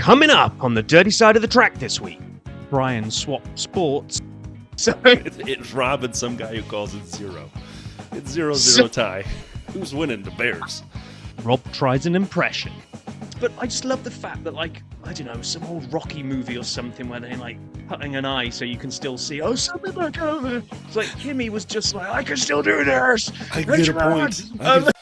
Coming up on the dirty side of the track this week, Brian swapped sports. So it's Rob and some guy who calls it zero. It's 0-0 tie. Who's winning? The Bears. Rob tries an impression. But I just love the fact that, like, I don't know, some old Rocky movie or something where they're, like, cutting an eye so you can still see, oh, something like over. It's like, Kimmy was just like, I can still do this. I get a point.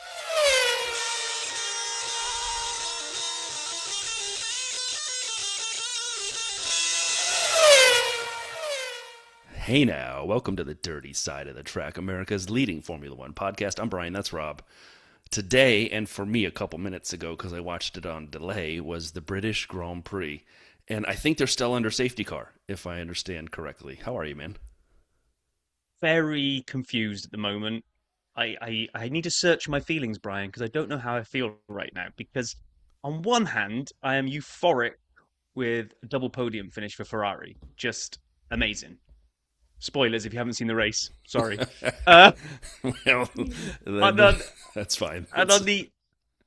Hey now, welcome to the dirty side of the track, America's leading Formula One podcast. I'm Brian, that's Rob. Today, and for me a couple minutes ago, because I watched it on delay, was the British Grand Prix. And I think they're still under safety car, if I understand correctly. How are you, man? Very confused at the moment. I need to search my feelings, Brian, because I don't know how I feel right now. Because on one hand, I am euphoric with a double podium finish for Ferrari. Just amazing. Spoilers if you haven't seen the race. Sorry. Well, that's fine. And on the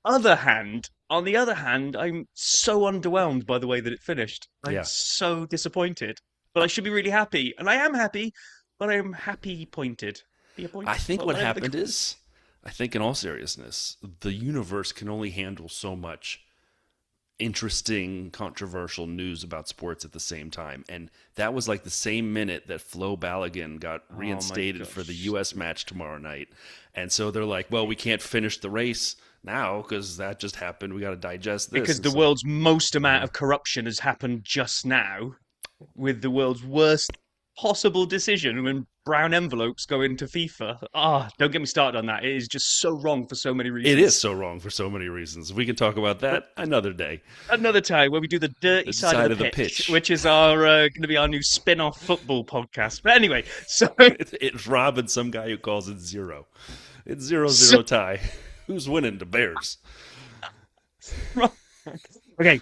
other hand, I'm so underwhelmed by the way that it finished. I'm so disappointed. But I should be really happy. And I am happy, but I am happy pointed. I think what happened is, I think in all seriousness, the universe can only handle so much interesting, controversial news about sports at the same time. And that was like the same minute that Flo Balogun got reinstated for the U.S. match tomorrow night. And so they're like, well, we can't finish the race now because that just happened. We got to digest this. Because the world's most amount of corruption has happened just now with the world's worst possible decision when brown envelopes go into FIFA. Don't get me started on that. It is just so wrong for so many reasons. It is so wrong for so many reasons. We can talk about that another day. Another time where we do the dirty side of the pitch, which is our going to be our new spin-off football podcast. But anyway, so it's Rob and some guy who calls it zero. It's 0-0 tie. Who's winning? The Bears. Okay.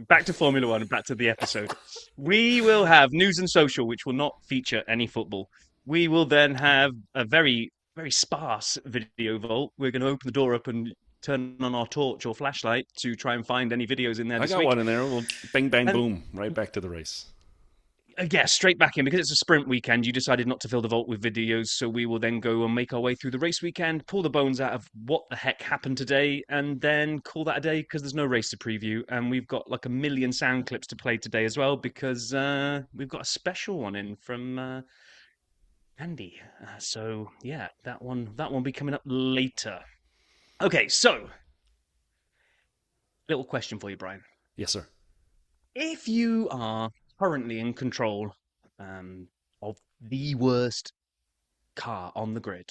Back to Formula One and back to the episode. We will have news and social, which will not feature any football. We will then have a very, very sparse video vault. We're going to open the door up and turn on our torch or flashlight to try and find any videos in there this week. I got one in there. We'll bang, bang, boom, right back to the race. Yeah, straight back in. Because it's a sprint weekend, you decided not to fill the vault with videos, so we will then go and make our way through the race weekend, pull the bones out of what the heck happened today, and then call that a day because there's no race to preview, and we've got like a million sound clips to play today as well because we've got a special one in from Andy. So yeah, that one will be coming up later. Okay, so little question for you, Brian. Yes, sir. If you are currently in control of the worst car on the grid,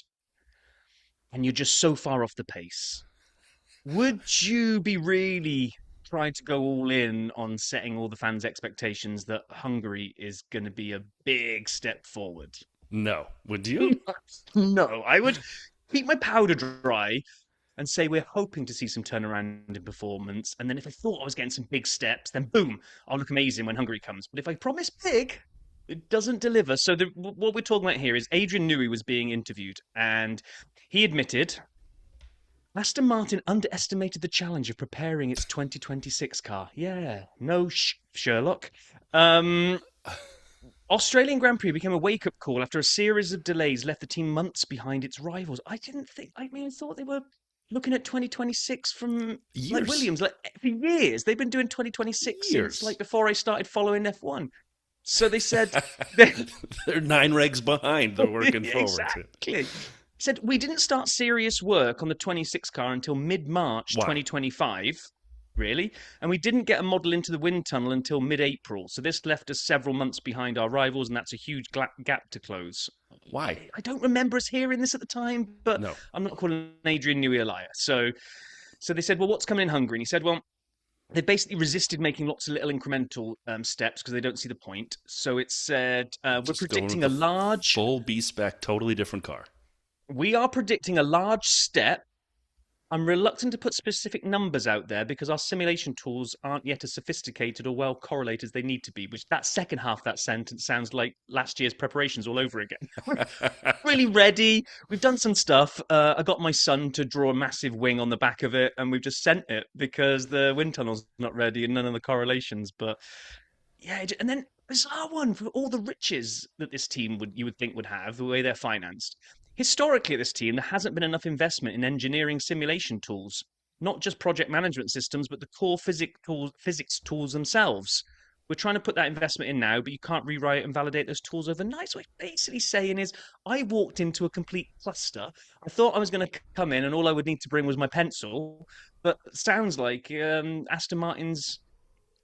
and you're just so far off the pace, would you be really trying to go all in on setting all the fans' expectations that Hungary is going to be a big step forward? No. Would you? No, I would keep my powder dry and say we're hoping to see some turnaround in performance. And then if I thought I was getting some big steps, then boom, I'll look amazing when Hungary comes. But if I promise big, it doesn't deliver. So what we're talking about here is Adrian Newey was being interviewed, and he admitted Aston Martin underestimated the challenge of preparing its 2026 car. Yeah, no Sherlock. Australian Grand Prix became a wake-up call after a series of delays left the team months behind its rivals. I thought they were looking at 2026 from years. Like Williams, like for years. They've been doing 2026 since like before I started following F1. So they said they're 9 regs behind. They're working forward. Exactly. Said we didn't start serious work on the 26 car until mid-March 2025. Really? And we didn't get a model into the wind tunnel until mid-April. So this left us several months behind our rivals, and that's a huge gap to close. Why? I don't remember us hearing this at the time, but no. I'm not calling Adrian Newey a liar. So they said, well, what's coming in Hungary? And he said, well, they basically resisted making lots of little incremental steps because they don't see the point. So it said, we're predicting a large... Full B-spec, totally different car. We are predicting a large step I'm reluctant to put specific numbers out there because our simulation tools aren't yet as sophisticated or well correlated as they need to be, which that second half of that sentence sounds like last year's preparations all over again. We're really ready. We've done some stuff. I got my son to draw a massive wing on the back of it, and we've just sent it because the wind tunnel's not ready and none of the correlations. But yeah, and then bizarre one for all the riches that this team would you would think would have the way they're financed. Historically, at this team, there hasn't been enough investment in engineering simulation tools, not just project management systems, but the core physics tools themselves. We're trying to put that investment in now, but you can't rewrite and validate those tools overnight. So what he's basically saying is, I walked into a complete cluster. I thought I was going to come in, and all I would need to bring was my pencil. But it sounds like Aston Martin's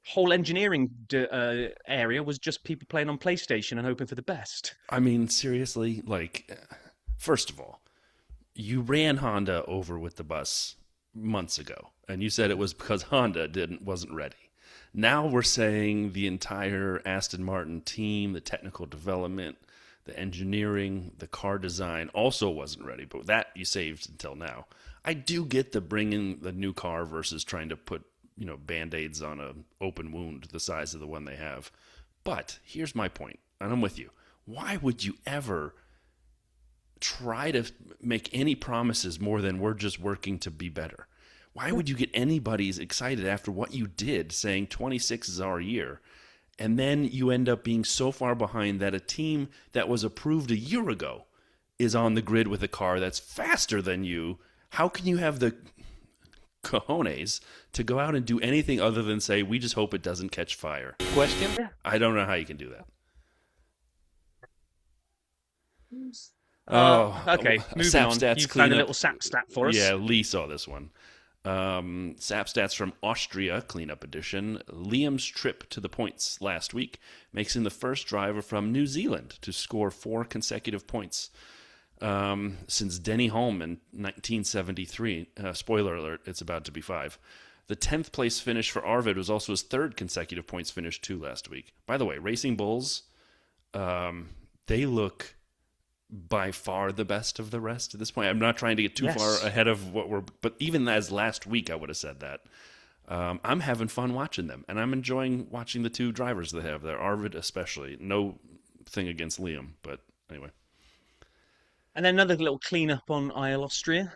whole engineering area was just people playing on PlayStation and hoping for the best. I mean, seriously, like, first of all, you ran Honda over with the bus months ago, and you said it was because Honda wasn't ready. Now we're saying the entire Aston Martin team, the technical development, the engineering, the car design also wasn't ready, but that you saved until now. I do get the bringing the new car versus trying to put band-aids on a open wound the size of the one they have. But here's my point, and I'm with you. Why would you ever try to make any promises more than we're just working to be better? Why would you get anybody's excited after what you did, saying 26 is our year, and then you end up being so far behind that a team that was approved a year ago is on the grid with a car that's faster than you? How can you have the cojones to go out and do anything other than say, we just hope it doesn't catch fire? Question? I don't know how you can do that. Okay, moving on. You found a little sap stat for us. Yeah, Lee saw this one. SAP stats from Austria, cleanup edition. Liam's trip to the points last week makes him the first driver from New Zealand to score 4 consecutive points since Denny Hulme in 1973. Spoiler alert, it's about to be 5. The 10th place finish for Arvid was also his 3rd consecutive points finish too last week. By the way, Racing Bulls, they look by far the best of the rest at this point. I'm not trying to get too far ahead of but even as last week I would have said that. I'm having fun watching them, and I'm enjoying watching the 2 drivers they have there, Arvid especially. No thing against Liam, but anyway. And then another little clean-up on Isle Austria.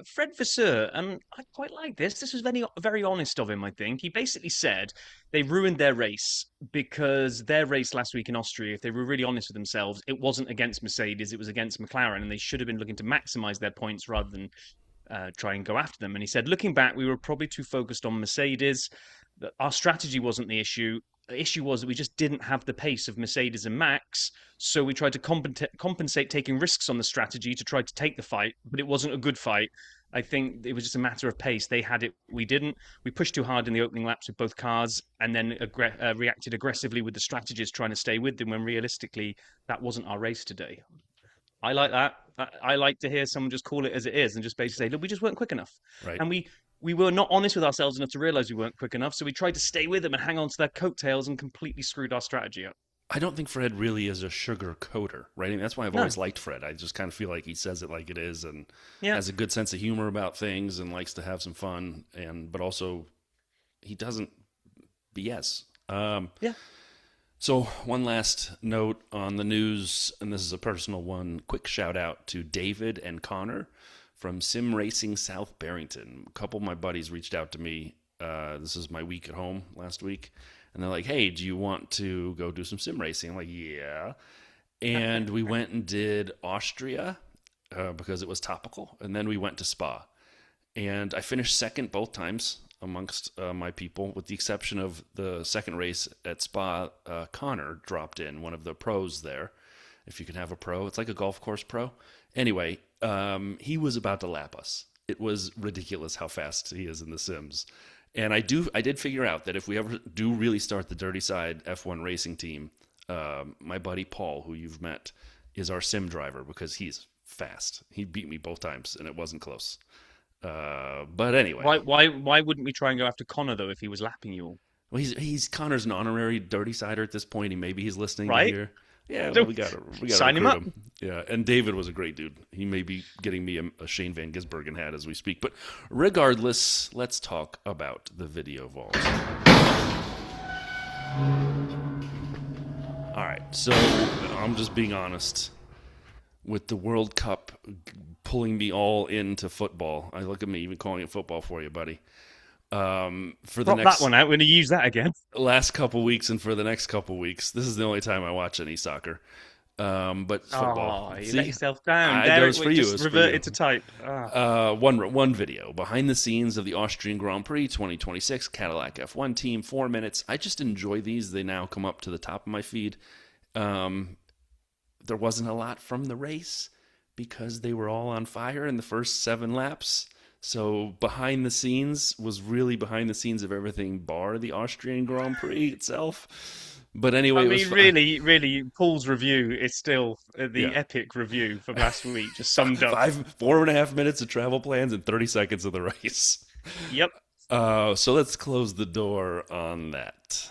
Fred Vasseur, and I quite like this. This was very, very honest of him, I think. He basically said they ruined their race because their race last week in Austria, if they were really honest with themselves, it wasn't against Mercedes, it was against McLaren, and they should have been looking to maximize their points rather than try and go after them. And he said, looking back, we were probably too focused on Mercedes. Our strategy wasn't the issue. The issue was that we just didn't have the pace of Mercedes and Max, so we tried to compensate taking risks on the strategy to try to take the fight, but it wasn't a good fight. I think it was just a matter of pace. They had it, we didn't. We pushed too hard in the opening laps with both cars and then reacted aggressively with the strategies trying to stay with them when realistically that wasn't our race today. I like that. I like to hear someone just call it as it is and just basically say, look, we just weren't quick enough. Right. And we were not honest with ourselves enough to realize we weren't quick enough. So we tried to stay with them and hang on to their coattails and completely screwed our strategy up. I don't think Fred really is a sugar coater, right? I mean, that's why I've always liked Fred. I just kind of feel like he says it like it is and has a good sense of humor about things and likes to have some fun. But also, he doesn't BS. So one last note on the news, and this is a personal one. Quick shout out to David and Connor from Sim Racing South Barrington. A couple of my buddies reached out to me. This is my week at home last week. And they're like, hey, do you want to go do some sim racing? I'm like, yeah. And we went and did Austria because it was topical. And then we went to Spa. And I finished second both times amongst my people, with the exception of the second race at Spa. Connor dropped in, one of the pros there. If you can have a pro, it's like a golf course pro. Anyway, he was about to lap us. It was ridiculous how fast he is in the Sims. And I did figure out that if we ever do really start the Dirty Side F1 racing team, my buddy Paul, who you've met, is our sim driver because he's fast. He beat me both times, and it wasn't close. But anyway, why wouldn't we try and go after Connor though if he was lapping you all? Well, he's Connor's an honorary Dirty Sider at this point. Maybe he's listening right? here. Yeah, So we gotta sign him recruit up. him. Yeah, and David was a great dude. He may be getting me a Shane Van Gisbergen hat as we speak. But regardless, let's talk about the video vault. All right, so I'm just being honest. With the World Cup pulling me all into football, I look at me even calling it football for you, buddy. For the Drop that next one out. We're going to use that again. last couple weeks and for the next couple weeks, this is the only time I watch any soccer. But football. Oh, you let See, yourself down. I There that it was for was, you. It just was for you. reverted to type. Ah. One video behind the scenes of the Austrian Grand Prix 2026 Cadillac F1 team, 4 minutes. I just enjoy these. They now come up to the top of my feed. There wasn't a lot from the race because they were all on fire in the first 7 laps. So behind the scenes was really behind the scenes of everything bar the Austrian Grand Prix itself. But anyway, I it was mean, fun. really, really, Paul's review is still the Yeah. epic review from last week, just summed up. 4.5 minutes of travel plans and 30 seconds of the race. Yep. So let's close the door on that.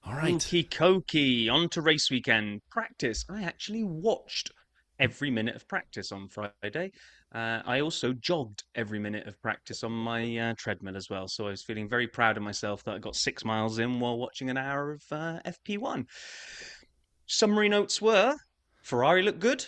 All right. Okie dokie. On to race weekend. Practice. I actually watched every minute of practice on Friday. I also jogged every minute of practice on my treadmill as well. So I was feeling very proud of myself that I got 6 miles in while watching an hour of FP1. Summary notes were Ferrari looked good,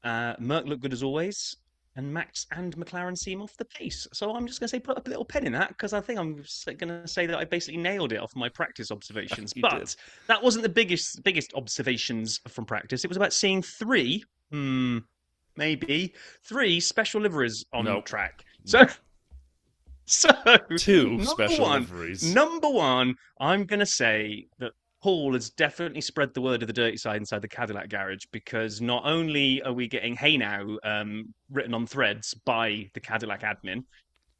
Merck looked good as always, and Max and McLaren seem off the pace. So I'm just going to say put a little pen in that because I think I'm going to say that I basically nailed it off my practice observations. You did. But that wasn't the biggest observations from practice. It was about seeing maybe three special liveries on Nope. track. So Two number special one, liveries. number one, I'm going to say that Paul has definitely spread the word of the dirty side inside the Cadillac garage because not only are we getting "Hey Now" written on threads by the Cadillac admin,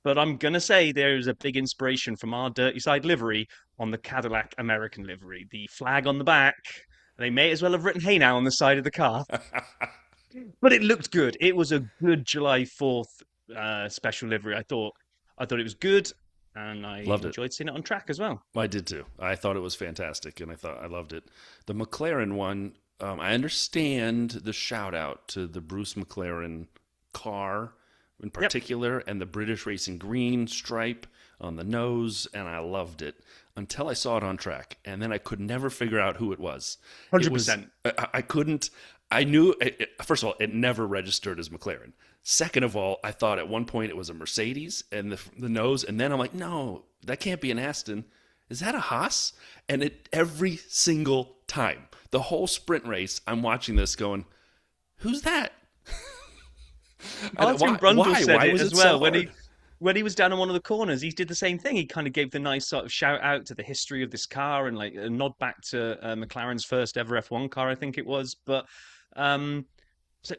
but I'm gonna say there is a big inspiration from our dirty side livery on the Cadillac American livery. The flag on the back. They may as well have written "Hey Now" on the side of the car, but it looked good. It was a good July 4th special livery. I thought it was good, and I Loved it. enjoyed seeing it on track as well. I did too. I thought it was fantastic, and I loved it. The McLaren one, I understand the shout out to the Bruce McLaren car in Yep, particular, and the British Racing green stripe on the nose, and I loved it until I saw it on track, and then I could never figure out who it was. It was 100%. I couldn't. I knew first of all, it never registered as McLaren. Second of all, I thought at one point it was a Mercedes and the nose, and then I'm like, no, that can't be an Aston. Is that a Haas? And it every single time, the whole sprint race, I'm watching this going, who's that? Martin Brundle said Why it was as it well so hard? when he was down in one of the corners. He did the same thing. He kind of gave the nice sort of shout out to the history of this car and like a nod back to McLaren's first ever F1 car, I think it was. Um, so,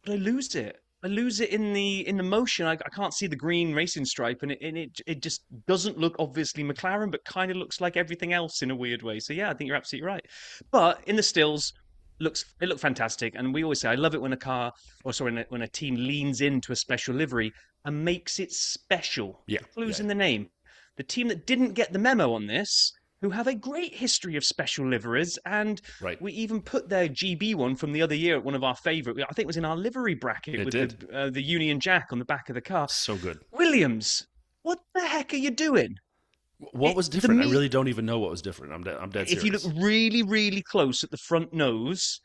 but I lose it. I lose it in the motion. I can't see the green racing stripe, and it just doesn't look obviously McLaren, but kind of looks like everything else in a weird way. So yeah, I think you're absolutely right. But in the stills, it looked fantastic, and we always say I love it when a car, or sorry, when a team leans into a special livery and makes it special. Yeah, The clue's yeah, in the name. The team that didn't get the memo on this, who have a great history of special liveries, and right. we even put their GB one from the other year at one of our favourite. I think it was in our livery bracket It with did. the Union Jack on the back of the car. So good. Williams, what the heck are you doing? What was The different? I meat. really don't even know what was different. I'm dead If you look serious. really, really close at the front nose,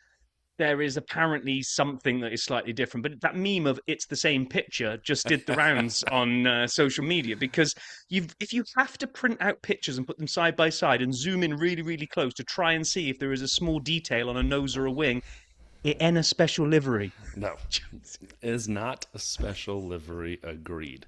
there is apparently something that is slightly different. But that meme of "it's the same picture" just did the rounds on social media because if you have to print out pictures and put them side by side and zoom in really, really close to try and see if there is a small detail on a nose or a wing, it ain't a special livery. No, is not a special livery. Agreed.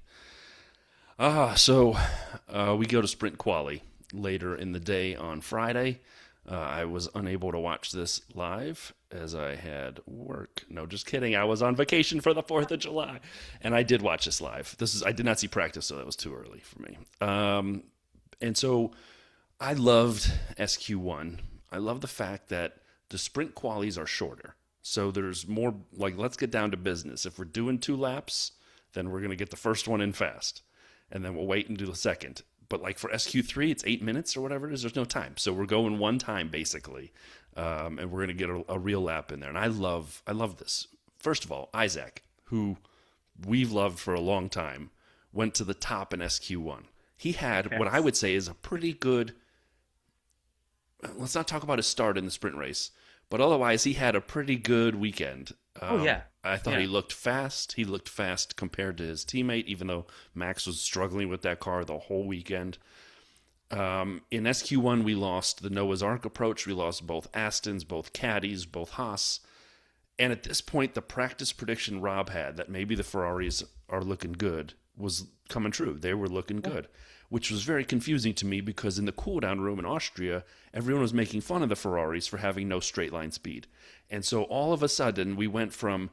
We go to sprint quali later in the day on Friday. I was unable to watch this live as I had work. No, just kidding. I was on vacation for the 4th of July. And I did watch this live. I did not see practice, so that was too early for me. And so I loved SQ1. I love the fact that the sprint qualies are shorter. So there's more, like, let's get down to business. If we're doing 2 laps, then we're going to get the first one in fast. And then we'll wait and do the second. but like for SQ3, it's 8 minutes or whatever it is. There's no time, so we're going one time basically, and we're gonna get a real lap in there. And I love this. First of all, Isaac, who we've loved for a long time, went to the top in SQ1. He had what I would say is a pretty good. Let's not talk about his start in the sprint race, but otherwise he had a pretty good weekend. I thought he looked fast. He looked fast compared to his teammate, even though Max was struggling with that car the whole weekend. In SQ1, we lost the Noah's Ark approach. We lost both Astons, both Caddies, both Haas. And at this point, the practice prediction Rob had that maybe the Ferraris are looking good was coming true. They were looking good, which was very confusing to me because in the cool-down room in Austria, everyone was making fun of the Ferraris for having no straight-line speed. And so all of a sudden, we went from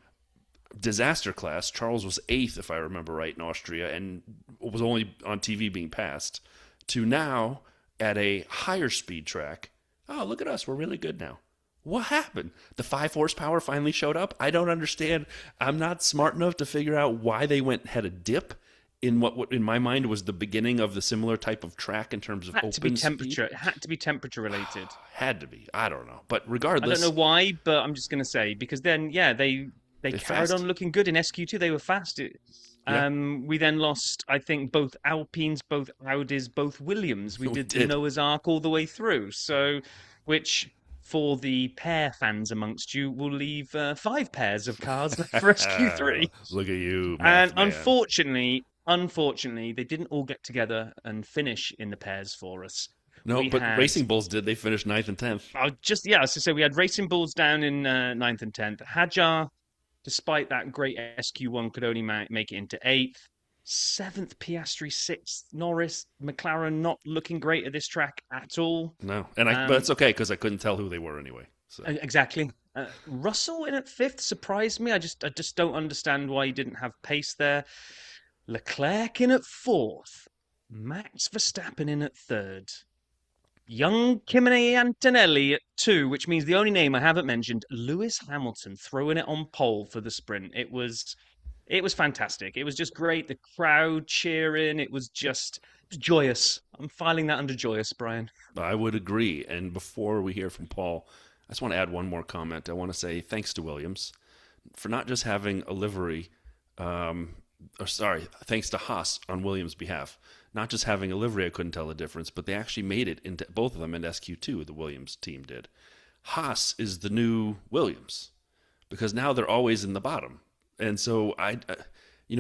disaster class. Charles was 8th, if I remember right, in Austria, and was only on TV being passed, to now at a higher speed track. Oh, look at us. We're really good now. What happened? The 5 horsepower finally showed up? I don't understand. I'm not smart enough to figure out why they had a dip in what in my mind was the beginning of the similar type of track in terms of open speed. It had to be temperature related. Had to be. I don't know. But regardless. I don't know why, but I'm just going to say, because then, they carried on looking good in SQ2. They were fast. We then lost, I think, both Alpines, both Audis, both Williams. We did the Noah's Ark all the way through. So, which, for the pair fans amongst you, will leave 5 pairs of cars left for SQ3. Look at you, and unfortunately, they didn't all get together and finish in the pairs for us. No, Racing Bulls did. They finished 9th and 10th. So we had Racing Bulls down in 9th and 10th. Hadjar, despite that great SQ1, could only make it into 8th. 7th, Piastri. 6th, Norris. McLaren not looking great at this track at all. No, but it's okay because I couldn't tell who they were anyway. So. Exactly. Russell in at 5th surprised me. I just don't understand why he didn't have pace there. Leclerc in at 4th. Max Verstappen in at 3rd. Young Kimi Antonelli at 2, which means the only name I haven't mentioned, Lewis Hamilton, throwing it on pole for the sprint. It was fantastic. It was just great. The crowd cheering. It was joyous. I'm filing that under joyous, Brian. I would agree. And before we hear from Paul, I just want to add one more comment. I want to say thanks to Williams for not just having a livery, thanks to Haas on Williams' behalf. Not just having a livery, I couldn't tell the difference, but they actually made it into both of them in SQ2, the Williams team did. Haas is the new Williams because now they're always in the bottom. And so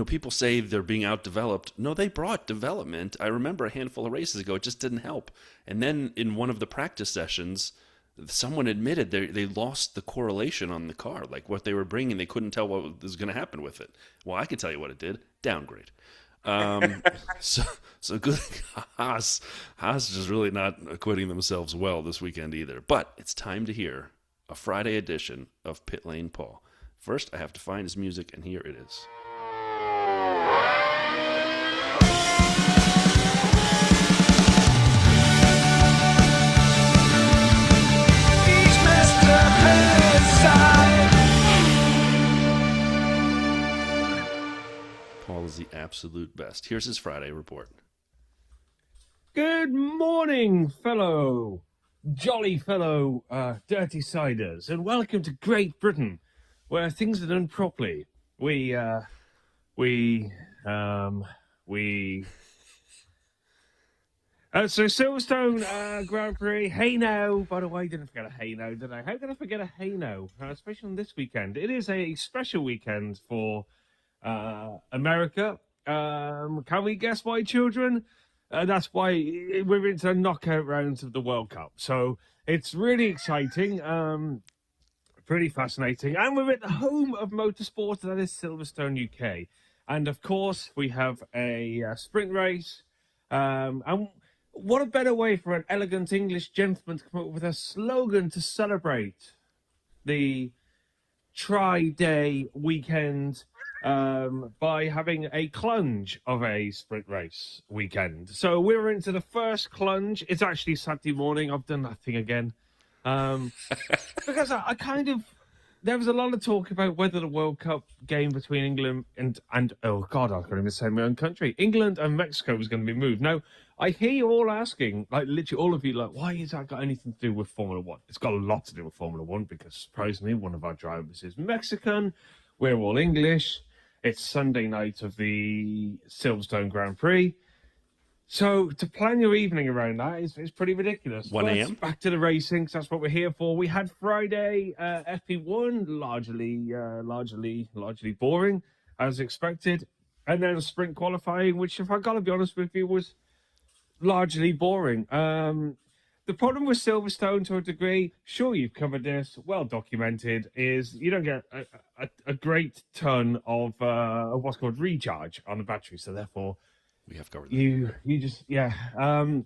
people say they're being outdeveloped. No, they brought development. I remember a handful of races ago, it just didn't help. And then in one of the practice sessions, someone admitted they lost the correlation on the car. Like what they were bringing, they couldn't tell what was going to happen with it. Well, I can tell you what it did. Downgrade. So good. Haas is really not acquitting themselves well this weekend either. But it's time to hear a Friday edition of Pit Lane Paul. First, I have to find his music, and here it is. Paul is the absolute best. Here's his Friday report. Good morning, jolly fellow dirty ciders, and welcome to Great Britain, where things are done properly. So Silverstone Grand Prix, hey now. By the way, I didn't forget a hey now, did I? How can I forget a hey now? Especially on this weekend. It is a special weekend for America. Can we guess why, children? That's why we're into the knockout rounds of the World Cup. So it's really exciting, pretty fascinating. And we're at the home of motorsport, that is Silverstone, UK. And of course, we have a sprint race. And what a better way for an elegant English gentleman to come up with a slogan to celebrate the tri-day weekend by having a clunge of a sprint race weekend. So we're into the first clunge. It's actually Saturday morning. I've done that thing again. Because I kind of there was a lot of talk about whether the World Cup game between England and oh God, I can't even say my own country, England and Mexico was going to be moved. Now, I hear you all asking, like literally all of you, like, why has that got anything to do with Formula One? It's got a lot to do with Formula One because surprisingly, one of our drivers is Mexican. We're all English. It's Sunday night of the Silverstone Grand Prix. So to plan your evening around that is pretty ridiculous. 1 a.m. Back to the racing, 'cause that's what we're here for. We had Friday FP1, largely boring as expected, and then sprint qualifying, which, if I gotta be honest with you, was largely boring. The problem with Silverstone, to a degree, sure you've covered this, well documented, is you don't get a great ton of what's called recharge on the battery, so therefore. We have covered that. You just, yeah. Our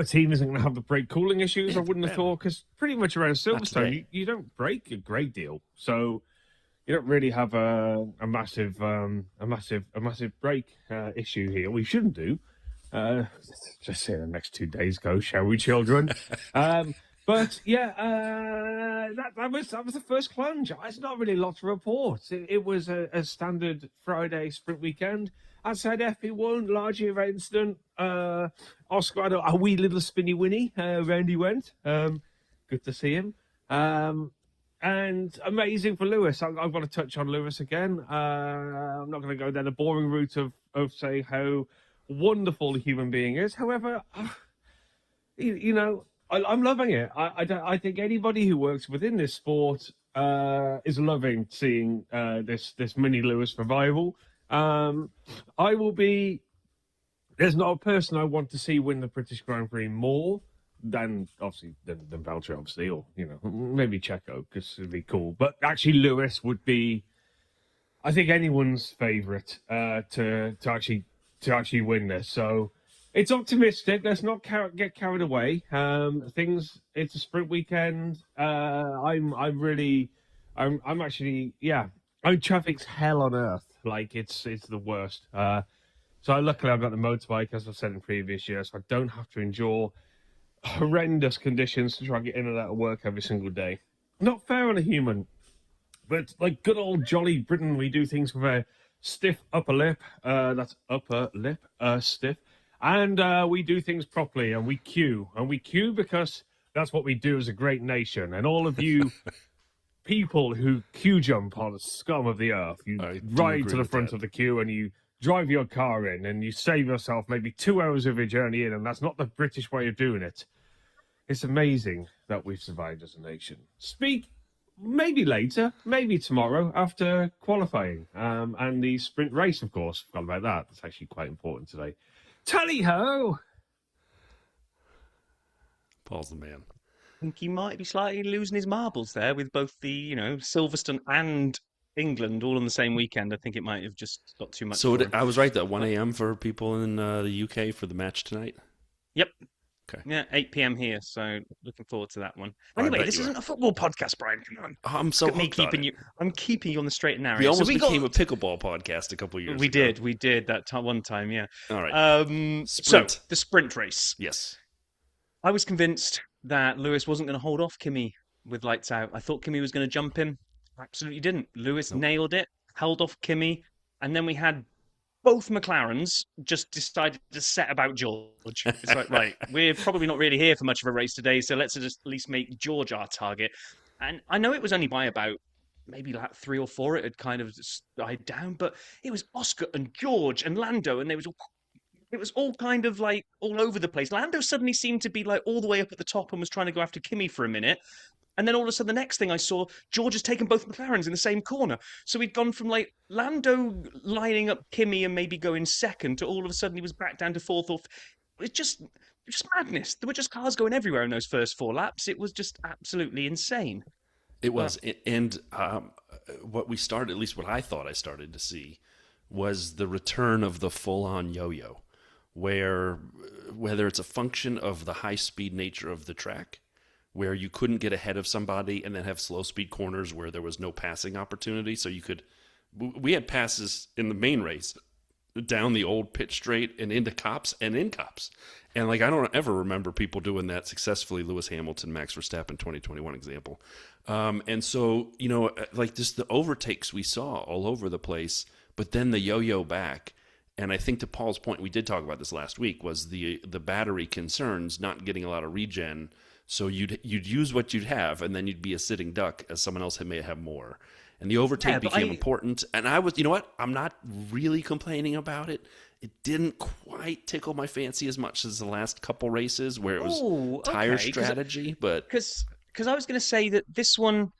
team isn't going to have the brake cooling issues, I wouldn't have thought, because pretty much around Silverstone, you don't brake a great deal. So you don't really have a massive brake issue here. We shouldn't do. Just say the next 2 days go, shall we, children? But yeah, that was the first plunge. It's not really a lot to report. It was a standard Friday sprint weekend. Outside FP1, largely a incident. Oscar had a wee little spinny winny. Round he went. Good to see him. And amazing for Lewis. I've got to touch on Lewis again. I'm not going to go down the boring route of saying how wonderful a human being is. However, you know, I'm loving it. I think anybody who works within this sport is loving seeing this mini Lewis revival. I will be. There's not a person I want to see win the British Grand Prix more than obviously than Valtteri, obviously, or you know maybe Checo because it'd be cool. But actually, Lewis would be, I think, anyone's favourite to actually win this. So it's optimistic. Let's not get carried away. It's a sprint weekend. I'm actually, yeah. Traffic's hell on earth. Like it's the worst. So luckily I've got the motorbike, as I've said in previous years, so I don't have to endure horrendous conditions to try and get in and out of work every single day. Not fair on a human, but like good old jolly Britain, we do things with a stiff upper lip. That's upper lip, stiff. And we do things properly, and we queue. And we queue because that's what we do as a great nation. And all of you people who queue jump on the scum of the earth, you ride to the front of the queue and you drive your car in and you save yourself maybe 2 hours of your journey in, and that's not the British way of doing it. It's amazing that we've survived as a nation. Speak maybe later, maybe tomorrow after qualifying and the sprint race, of course. Forgot about that. It's actually quite important today. Tally-ho! Paul's the man. I think he might be slightly losing his marbles there with both the, you know, Silverstone and England all on the same weekend. I think it might have just got too much. So I was right, that 1 a.m. for people in the UK for the match tonight? Yep. Okay. Yeah, 8 p.m. here, so looking forward to that one. I Anyway, bet this you isn't a football podcast, Brian. Come on. I'm so Me hooked on keeping it. you. I'm keeping you on the straight and narrow. We almost became a pickleball podcast a couple years ago. We did that one time, yeah. All right. So the sprint race. Yes. I was convinced that Lewis wasn't going to hold off Kimi with lights out. I thought Kimi was going to jump him. Absolutely didn't. Lewis nailed it, held off Kimi, and then we had both McLarens just decided to set about George. It's like, right, we're probably not really here for much of a race today, so let's just at least make George our target. And I know it was only by about maybe like 3 or 4 it had kind of died down, but it was Oscar and George and Lando, and it was all kind of like all over the place. Lando suddenly seemed to be like all the way up at the top and was trying to go after Kimi for a minute. And then all of a sudden, the next thing I saw, George has taken both McLarens in the same corner. So we'd gone from like Lando lining up Kimi and maybe going second to all of a sudden he was back down to fourth. It's just madness. There were just cars going everywhere in those first 4 laps. It was just absolutely insane. It was. And what we started, at least what I thought I started to see, was the return of the full-on yo-yo, where whether it's a function of the high-speed nature of the track, where you couldn't get ahead of somebody and then have slow-speed corners where there was no passing opportunity. So we had passes in the main race down the old pit straight and into cops and in cops. And like I don't ever remember people doing that successfully. Lewis Hamilton, Max Verstappen, 2021 example. And so like just the overtakes we saw all over the place, but then the yo-yo back. And I think to Paul's point, we did talk about this last week, was the battery concerns, not getting a lot of regen. So you'd use what you'd have, and then you'd be a sitting duck as someone else may have more. And the overtake became important. And I was, you know what? I'm not really complaining about it. It didn't quite tickle my fancy as much as the last couple races where it was tire strategy. But because I was going to say that this one,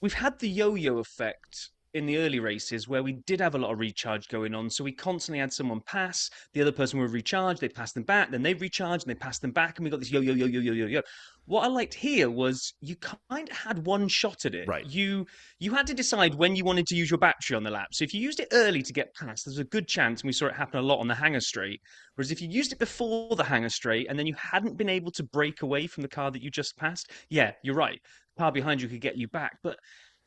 we've had the yo-yo effect in the early races where we did have a lot of recharge going on. So we constantly had someone pass, the other person would recharge, they passed them back, then they recharged and they passed them back, and we got this yo. What I liked here was you kind of had one shot at it. Right. You had to decide when you wanted to use your battery on the lap. So if you used it early to get past, there's a good chance, and we saw it happen a lot on the Hangar Straight. Whereas if you used it before the Hangar Straight and then you hadn't been able to break away from the car that you just passed, yeah, you're right. The car behind you could get you back. But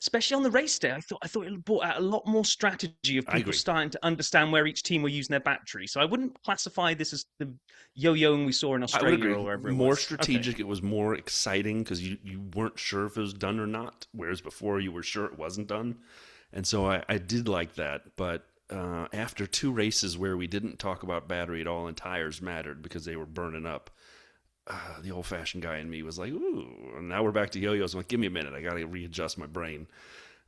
especially on the race day, I thought it brought out a lot more strategy of people starting to understand where each team were using their battery. So I wouldn't classify this as the yo-yoing we saw in Australia or wherever it was. More strategic, okay. It was more exciting because you weren't sure if it was done or not, whereas before you were sure it wasn't done. And so I did like that. But after 2 races where we didn't talk about battery at all and tires mattered because they were burning up, the old-fashioned guy in me was like, ooh, and now we're back to yo-yos. I'm like, give me a minute. I got to readjust my brain.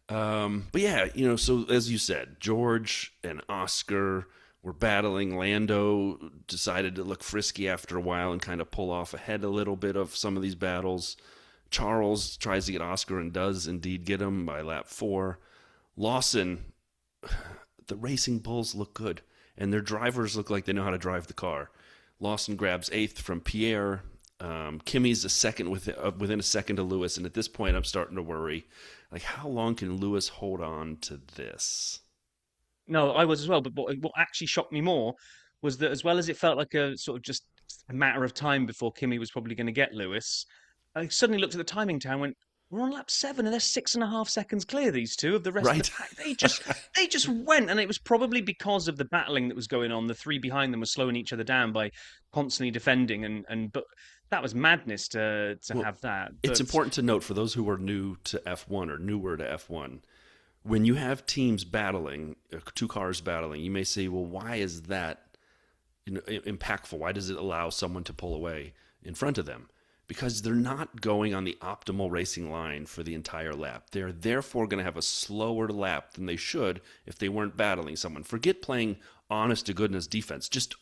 But yeah, so as you said, George and Oscar were battling. Lando decided to look frisky after a while and kind of pull off ahead a little bit of some of these battles. Charles tries to get Oscar and does indeed get him by lap 4. Lawson, the Racing Bulls look good, and their drivers look like they know how to drive the car. Lawson grabs 8th from Pierre. Kimi's within a second to Lewis, and at this point, I'm starting to worry. Like, how long can Lewis hold on to this? No, I was as well. But what actually shocked me more was that, as well as it felt like a sort of just a matter of time before Kimi was probably going to get Lewis, I suddenly looked at the timing tower and went, we're on lap 7 and they're 6.5 seconds clear, these two, of the rest of the pack. They just went, and it was probably because of the battling that was going on. The 3 behind them were slowing each other down by constantly defending, but that was madness to have that. But it's important to note for those who are new to F1 or newer to F1, when you have teams battling, 2 cars battling, you may say, well, why is that impactful? Why does it allow someone to pull away in front of them? Because they're not going on the optimal racing line for the entire lap. They're therefore going to have a slower lap than they should if they weren't battling someone. Forget playing honest-to-goodness defense. Just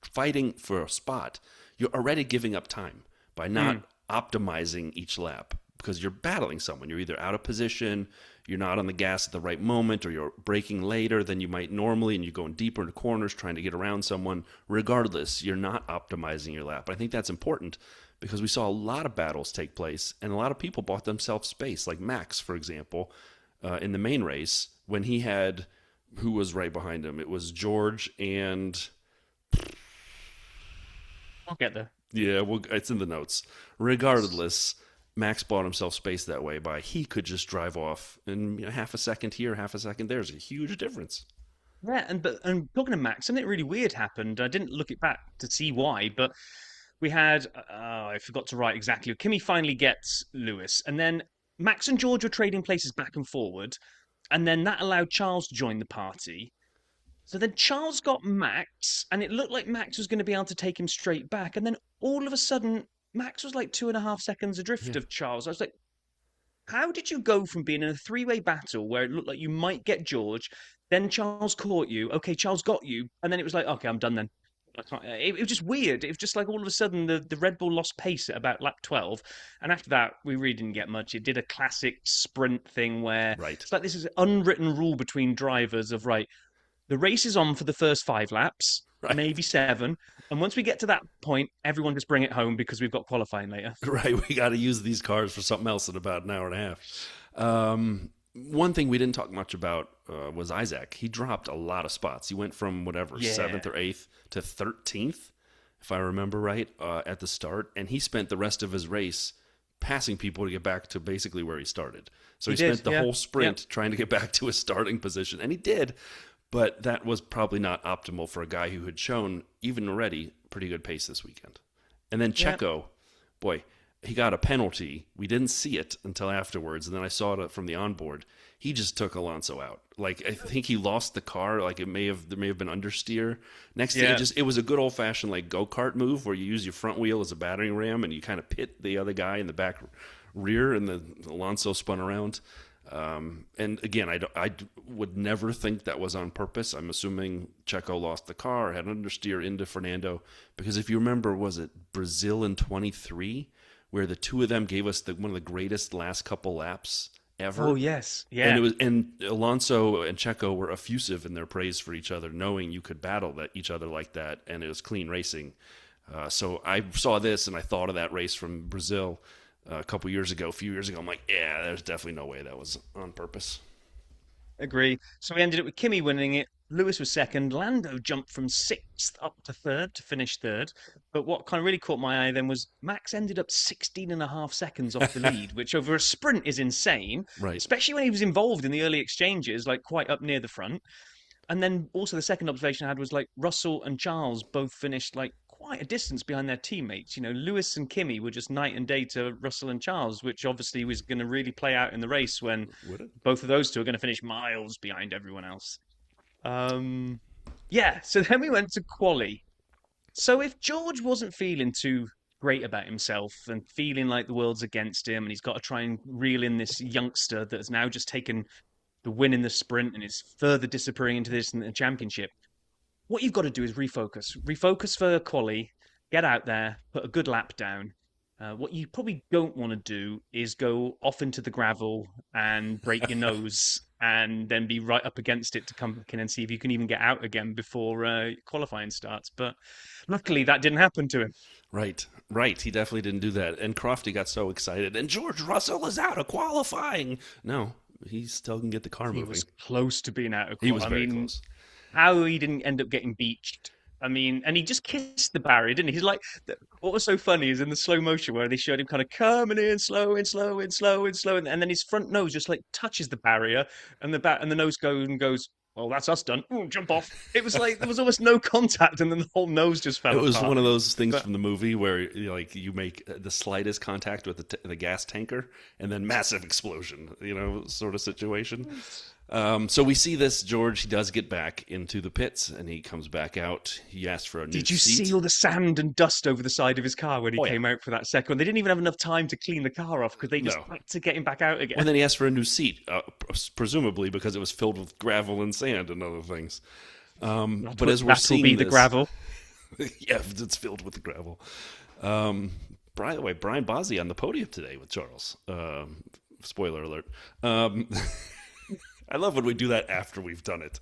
fighting for a spot. You're already giving up time by not optimizing each lap because you're battling someone. You're either out of position, you're not on the gas at the right moment, or you're braking later than you might normally, and you're going deeper into corners trying to get around someone. Regardless, you're not optimizing your lap. I think that's important because we saw a lot of battles take place, and a lot of people bought themselves space, like Max, for example, in the main race, when he had, who was right behind him? It was George and... I'll get there. Yeah, well, it's in the notes. Regardless, Max bought himself space that way by he could just drive off in half a second here, half a second there's a huge difference. Yeah, and talking to Max, something really weird happened. I didn't look it back to see why, but we had, I forgot to write exactly. Kimi finally gets Lewis, and then Max and George were trading places back and forward, and then that allowed Charles to join the party. So then Charles got Max, and it looked like Max was going to be able to take him straight back, and then all of a sudden, Max was like 2.5 seconds adrift of Charles. I was like, how did you go from being in a 3-way battle where it looked like you might get George, then Charles caught you, okay, Charles got you, and then it was like, okay, I'm done then. It was just weird. It was just like all of a sudden the Red Bull lost pace at about lap 12. And after that, we really didn't get much. It did a classic sprint thing where it's like this is an unwritten rule between drivers of, right, the race is on for the first 5 laps, maybe 7. And once we get to that point, everyone just bring it home because we've got qualifying later. Right. We got to use these cars for something else in about an hour and a half. One thing we didn't talk much about was Isaac. He dropped a lot of spots. He went from 7th or 8th to 13th, if I remember right, at the start. And he spent the rest of his race passing people to get back to basically where he started. So he spent the whole sprint trying to get back to his starting position. And he did. But that was probably not optimal for a guy who had shown, even already, pretty good pace this weekend. And then Yeah. Checo, boy, he got a penalty. We didn't see it until afterwards, and then I saw it from the onboard. He just took Alonso out. Like, I think he lost the car. Like, there may have been understeer. Next thing, Yeah. it was a good old fashioned like go kart move where you use your front wheel as a battering ram and you kind of pit the other guy in the back rear, and the Alonso spun around. And again, I would never think that was on purpose. I'm assuming Checo lost the car, had understeer into Fernando, because if you remember, was it Brazil in 23, where the two of them gave us one of the greatest last couple laps ever? Oh yes, And yeah. and Alonso and Checo were effusive in their praise for each other, knowing you could battle each other like that, and it was clean racing. So I saw this and I thought of that race from Brazil a few years ago. I'm like, yeah, there's definitely no way that was on purpose. Agree. So we ended up with Kimi winning it. Lewis was second. Lando jumped from sixth up to third to finish third. But what kind of really caught my eye then was Max ended up 16 and a half seconds off the lead, which over a sprint is insane, Right. especially when he was involved in the early exchanges, like quite up near the front. And then also the second observation I had was like Russell and Charles both finished like quite a distance behind their teammates. You know, Lewis and Kimi were just night and day to Russell and Charles, which obviously was going to really play out in the race when Would it? both of those two are going to finish miles behind everyone else. Um, yeah, so then we went to quali. So if George wasn't feeling too great about himself and feeling like the world's against him and he's got to try and reel in this youngster that has now just taken the win in the sprint and is further disappearing into this in the championship, what you've got to do is refocus. Refocus for quali, get out there, put a good lap down. What you probably don't want to do is go off into the gravel and break your nose and then be right up against it to come back in and see if you can even get out again before qualifying starts. But luckily, that didn't happen to him. Right, right. He definitely didn't do that. And Crofty got so excited. And George Russell is out of qualifying. No, he still can get the car He moving. was close to being out of He was I very mean, close. how he didn't end up getting beached. I mean, and he just kissed the barrier, didn't he? He's like, what was so funny is in the slow motion where they showed him kind of coming in slow and slow and slow and slow, and then his front nose just like touches the barrier, and the nose goes, well, that's us done. Ooh, jump off. It was like there was almost no contact, and then the whole nose just fell It was apart. one of those things But from the movie where you make the slightest contact with the gas tanker and then massive explosion, sort of situation. So we see this. George, he does get back into the pits and he comes back out. He asks for a new did you seat. see all the sand and dust over the side of his car when he Oh, yeah. came out for that second? They didn't even have enough time to clean the car off because they just No. had to get him back out again. And then he asked for a new seat, presumably because it was filled with gravel and sand and other things. But as we're That'll seeing be the this, gravel. yeah, it's filled with the gravel. By the way, Brian Bozzi on the podium today with Charles. Spoiler alert. I love when we do that after we've done it.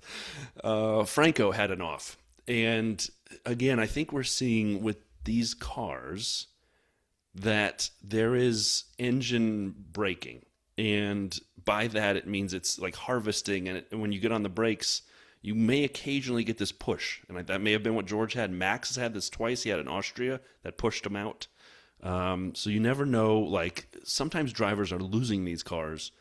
Franco had an off. And again, I think we're seeing with these cars that there is engine braking. And by that, it means it's like harvesting. And when you get on the brakes, you may occasionally get this push. And that may have been what George had. Max has had this twice. He had in Austria that pushed him out. So you never know. Like, sometimes drivers are losing these cars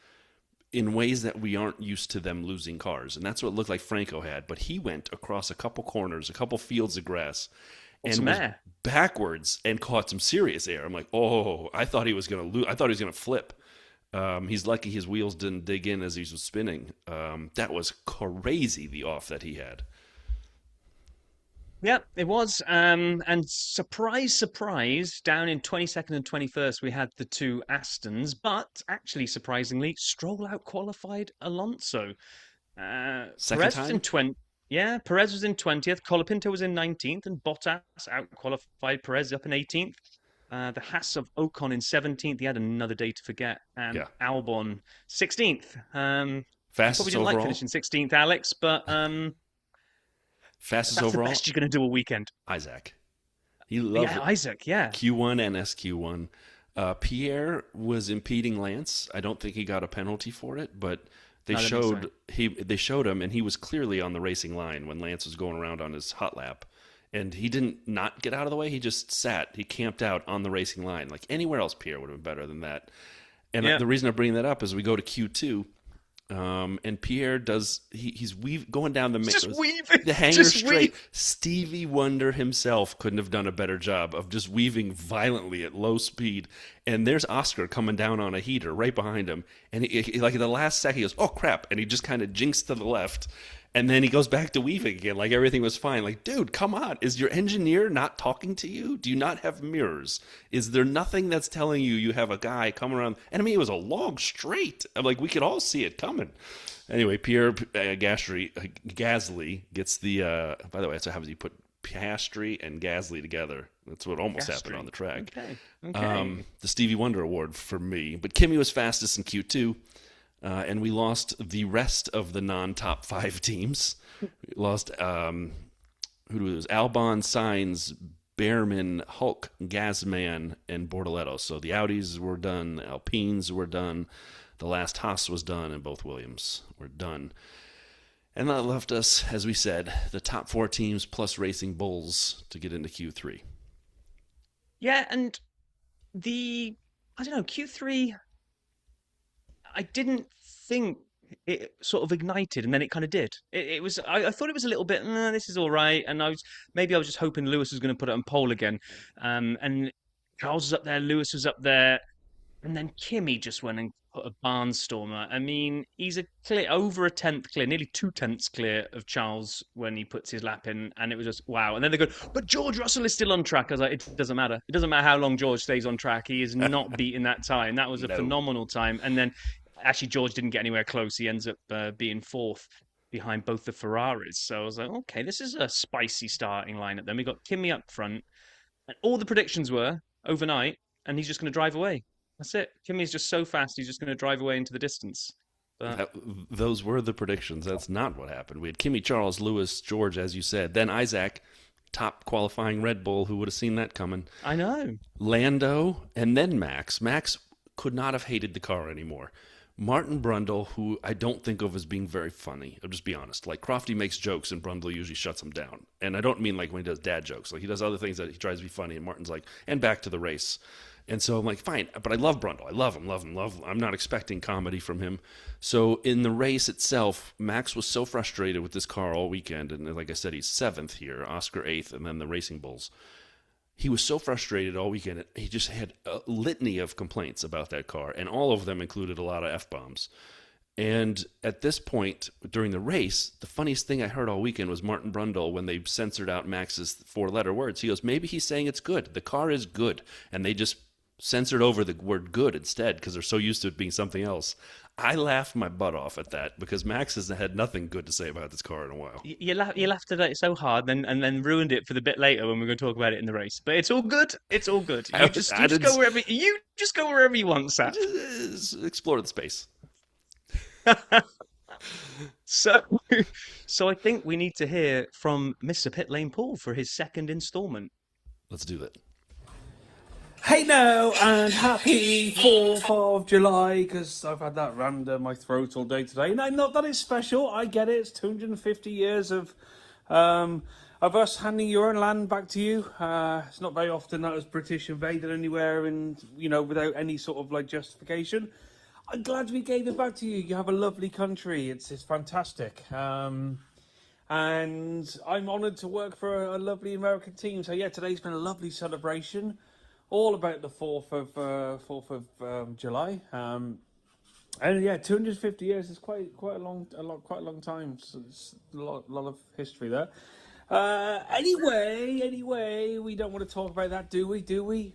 in ways that we aren't used to them losing cars. And that's what it looked like Franco had. But he went across a couple corners, a couple fields of grass, and was backwards and caught some serious air. I'm like, oh, I thought he was going to lose. I thought he was going to flip. He's lucky his wheels didn't dig in as he was spinning. That was crazy, the off that he had. Yeah, it was. And surprise, surprise, down in 22nd and 21st, we had the two Astons. But actually, surprisingly, Stroll out qualified Alonso. Second Perez time? was in 20. Yeah, Perez was in 20th. Colapinto was in 19th. And Bottas out qualified Perez up in 18th. The Haas of Ocon in 17th. He had another day to forget. And Yeah. Albon 16th. Probably Fastest didn't overall. like finishing 16th, Alex, but Fastest that's overall. the best you're going to do a weekend. Isaac. He loved Yeah, it. Isaac, yeah. Q1 and SQ1. Pierre was impeding Lance. I don't think he got a penalty for it, but they No, I don't think they showed him, and he was clearly on the racing line when Lance was going around on his hot lap. And he didn't not get out of the way. He just sat. He camped out on the racing line. Like anywhere else, Pierre would have been better than that. And Yeah. the reason I'm bringing that up is we go to Q2. And Pierre he's going down Just weaving. the hanger Just straight. Stevie Wonder himself couldn't have done a better job of just weaving violently at low speed. And there's Oscar coming down on a heater right behind him. And he like at the last second, he goes, "Oh crap!" And he just kind of jinks to the left. And then he goes back to weaving again, like everything was fine. Like, dude, come on. Is your engineer not talking to you? Do you not have mirrors? Is there nothing that's telling you have a guy coming around? And I mean, it was a long straight. I'm like, we could all see it coming. Anyway, Pierre Gasly gets the, by the way, that's how he put Piastri and Gasly together. That's what almost happened on the track. Okay. The Stevie Wonder award for me. But Kimi was fastest in Q2. And we lost the rest of the non-top 5 teams. We lost who was Albon, Sainz, Behrman, Hulk, Gasman, and Bortoletto. So the Audis were done, the Alpines were done, the last Haas was done, and both Williams were done. And that left us, as we said, the top 4 teams plus Racing Bulls to get into Q3. Yeah, and I don't know, Q3, I didn't think it sort of ignited, and then it kind of did. It was, I thought it was a little bit, this is all right, and I was just hoping Lewis was going to put it on pole again. And Charles was up there, Lewis was up there, and then Kimi just went and put a barnstormer. I mean, he's over a tenth clear, nearly 2/10 clear of Charles when he puts his lap in, and it was just wow. And then they go, but George Russell is still on track. I was like, it doesn't matter. It doesn't matter how long George stays on track. He is not beating that time. That was a phenomenal time. And then actually George didn't get anywhere close. He ends up being 4th behind both the Ferraris. So I was like, okay, this is a spicy starting lineup. Then we got Kimi up front, and all the predictions were overnight, and he's just going to drive away. That's it. Kimi's just so fast, he's just going to drive away into the distance. But those were the predictions. That's not what happened. We had Kimi, Charles, Lewis, George, as you said. Then Isaac, top qualifying Red Bull. Who would have seen that coming? I know. Lando, and then Max. Max could not have hated the car anymore. Martin Brundle, who I don't think of as being very funny. I'll just be honest. Like, Crofty makes jokes, and Brundle usually shuts him down. And I don't mean like when he does dad jokes. Like, he does other things that he tries to be funny, and Martin's like, and back to the race. And so I'm like, fine, but I love Brundle. I love him. I'm not expecting comedy from him. So in the race itself, Max was so frustrated with this car all weekend. And like I said, he's 7th here, Oscar 8th, and then the Racing Bulls. He was so frustrated all weekend. He just had a litany of complaints about that car, and all of them included a lot of F-bombs. And at this point, during the race, the funniest thing I heard all weekend was Martin Brundle, when they censored out Max's 4-letter words. He goes, maybe he's saying it's good. The car is good. And they just censored over the word good instead because they're so used to it being something else. I laughed my butt off at that because Max has had nothing good to say about this car in a while. You laughed at it so hard, and then ruined it for the bit later when we're going to talk about it in the race. But it's all good. It's all good. You just go wherever you want, Sap. Just explore the space. So I think we need to hear from Mr. Pit Lane Paul for his second instalment. Let's do that. Hey now, and happy 4th of July, because I've had that rammed down my throat all day today. No, not that it's special, I get it. It's 250 years of us handing your own land back to you. It's not very often that us British invaded anywhere and, without any sort of, justification. I'm glad we gave it back to you. You have a lovely country. It's fantastic. And I'm honoured to work for a lovely American team. So, yeah, today's been a lovely celebration. All about the 4th of July, and yeah, 250 years is quite a long time. So it's a lot of history there. Anyway, we don't want to talk about that, do we?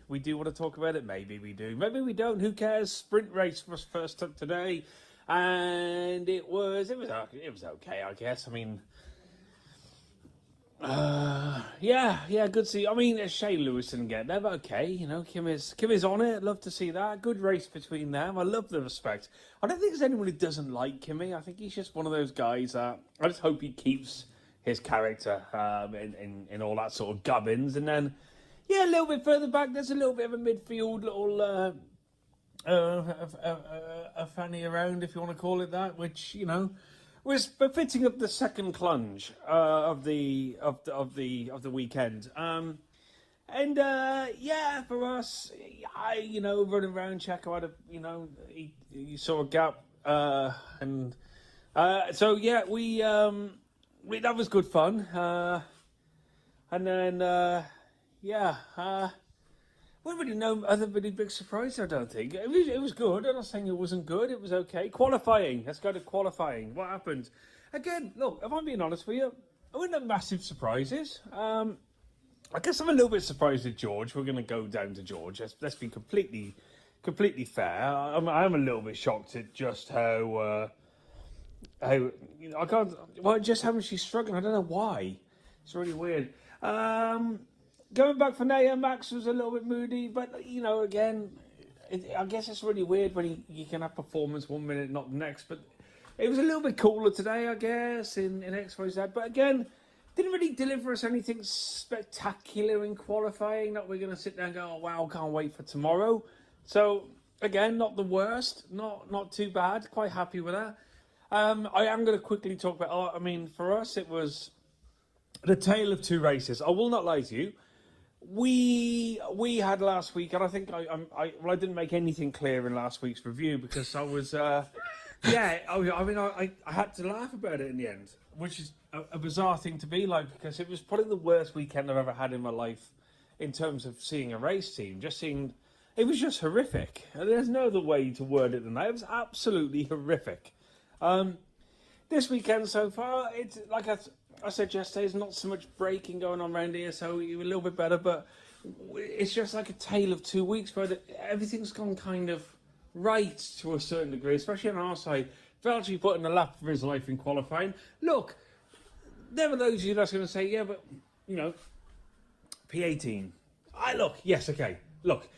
We do want to talk about it. Maybe we do. Maybe we don't. Who cares? Sprint race was first up today, and it was okay, I guess. I mean. Yeah, good to see. I mean, Shane Lewis didn't get there, but okay, Kim is on it. Love to see that. Good race between them. I love the respect. I don't think there's anyone who doesn't like Kimi. I think he's just one of those guys that I just hope he keeps his character in all that sort of gubbins. And then, yeah, a little bit further back, there's a little bit of a midfield little a fanny around, if you want to call it that, which was befitting of the second plunge of the weekend. For us, running around Checo had he saw a gap And so yeah, we that was good fun. And then yeah, wasn't really no other really big surprise. I don't think it was good. I'm not saying it wasn't good. It was okay. Qualifying. Let's go to qualifying. What happened? Again, look, if I'm being honest with you, I wasn't have massive surprises. I guess I'm a little bit surprised at George. We're going to go down to George. Let's be completely fair. I'm a little bit shocked at just how I can't. Well, just how much she's struggling. I don't know why. It's really weird. Going back for Naya, Max was a little bit moody, but again, I guess it's really weird when you can have performance 1 minute, not the next. But it was a little bit cooler today, I guess, in XYZ. But again, didn't really deliver us anything spectacular in qualifying that we're going to sit there and go, oh, wow, can't wait for tomorrow. So, again, not the worst, not too bad, quite happy with that. I am going to quickly talk about, for us, it was the tale of two races. I will not lie to you. We had last week, and I think I didn't make anything clear in last week's review because I was, I had to laugh about it in the end, which is a bizarre thing to be like because it was probably the worst weekend I've ever had in my life in terms of seeing a race team. It was just horrific. There's no other way to word it than that. It was absolutely horrific. This weekend so far, it's like I said yesterday, there's not so much braking going on around here, so you're a little bit better, but it's just like a tale of 2 weeks where everything's gone kind of right to a certain degree, especially on our side. Valtteri put in a lap for his life in qualifying. Look, there are those of you that's going to say, yeah, but, P18. Yes, okay. Look,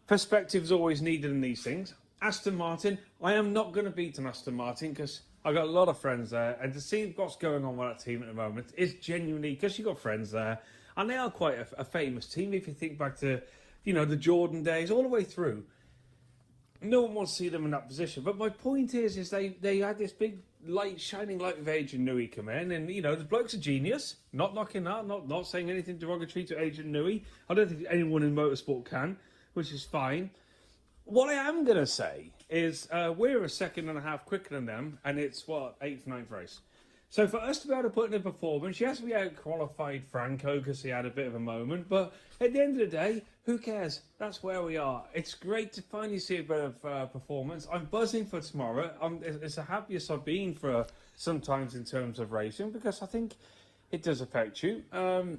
perspective's always needed in these things. Aston Martin, I am not going to beat an Aston Martin because I've got a lot of friends there, and to see what's going on with that team at the moment is genuinely, because you've got friends there, and they are quite a famous team if you think back to, the Jordan days, all the way through. No one wants to see them in that position. But my point is they had this big shining light of Adrian Newey come in, and the bloke's a genius. Not knocking that, not saying anything derogatory to Adrian Newey. I don't think anyone in motorsport can, which is fine. What I am going to say is we're a second and a half quicker than them, and it's, 8th, 9th race. So for us to be able to put in a performance, yes, we out-qualified Franco because he had a bit of a moment, but at the end of the day, who cares? That's where we are. It's great to finally see a bit of performance. I'm buzzing for tomorrow. It's the happiest I've been for sometimes in terms of racing because I think it does affect you. So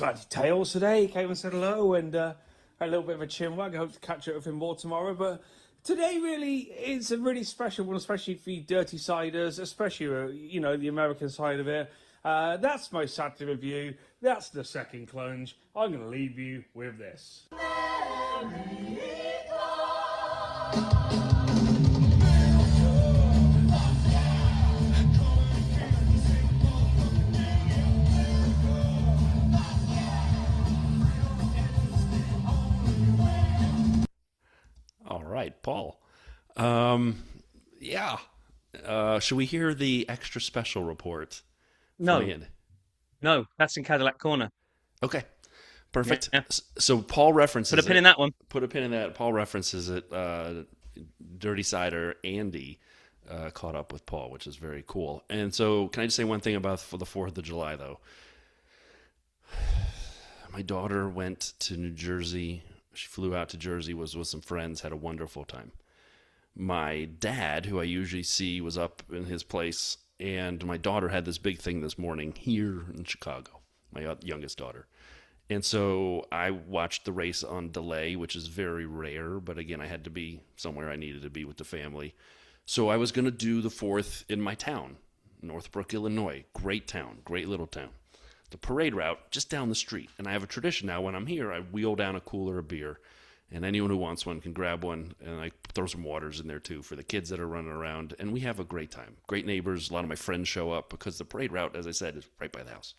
I had Tails today. He came and said hello and a little bit of a chin wag. I hope to catch up with him more tomorrow, but today really is a really special one, especially for you dirty siders, especially, the American side of it. That's my Saturday review. That's the second plunge. I'm going to leave you with this. All right, Paul. Yeah. Should we hear the extra special report? No, that's in Cadillac Corner. Okay, perfect. Yeah. So Paul references Put a pin in that one. Put a pin in that. Paul references it. Dirty Sider Andy caught up with Paul, which is very cool. And so, can I just say one thing about for the 4th of July, though? My daughter went to New Jersey. She flew out to Jersey, was with some friends, had a wonderful time. My dad, who I usually see, was up in his place, and my daughter had this big thing this morning here in Chicago, my youngest daughter. And so I watched the race on delay, which is very rare, but again, I had to be somewhere I needed to be with the family. So I was going to do the 4th in my town, Northbrook, Illinois. Great town, great little town. The parade route just down the street. And I have a tradition now when I'm here, I wheel down a cooler of beer. And anyone who wants one can grab one. And I throw some waters in there too for the kids that are running around. And we have a great time. Great neighbors. A lot of my friends show up because the parade route, as I said, is right by the house.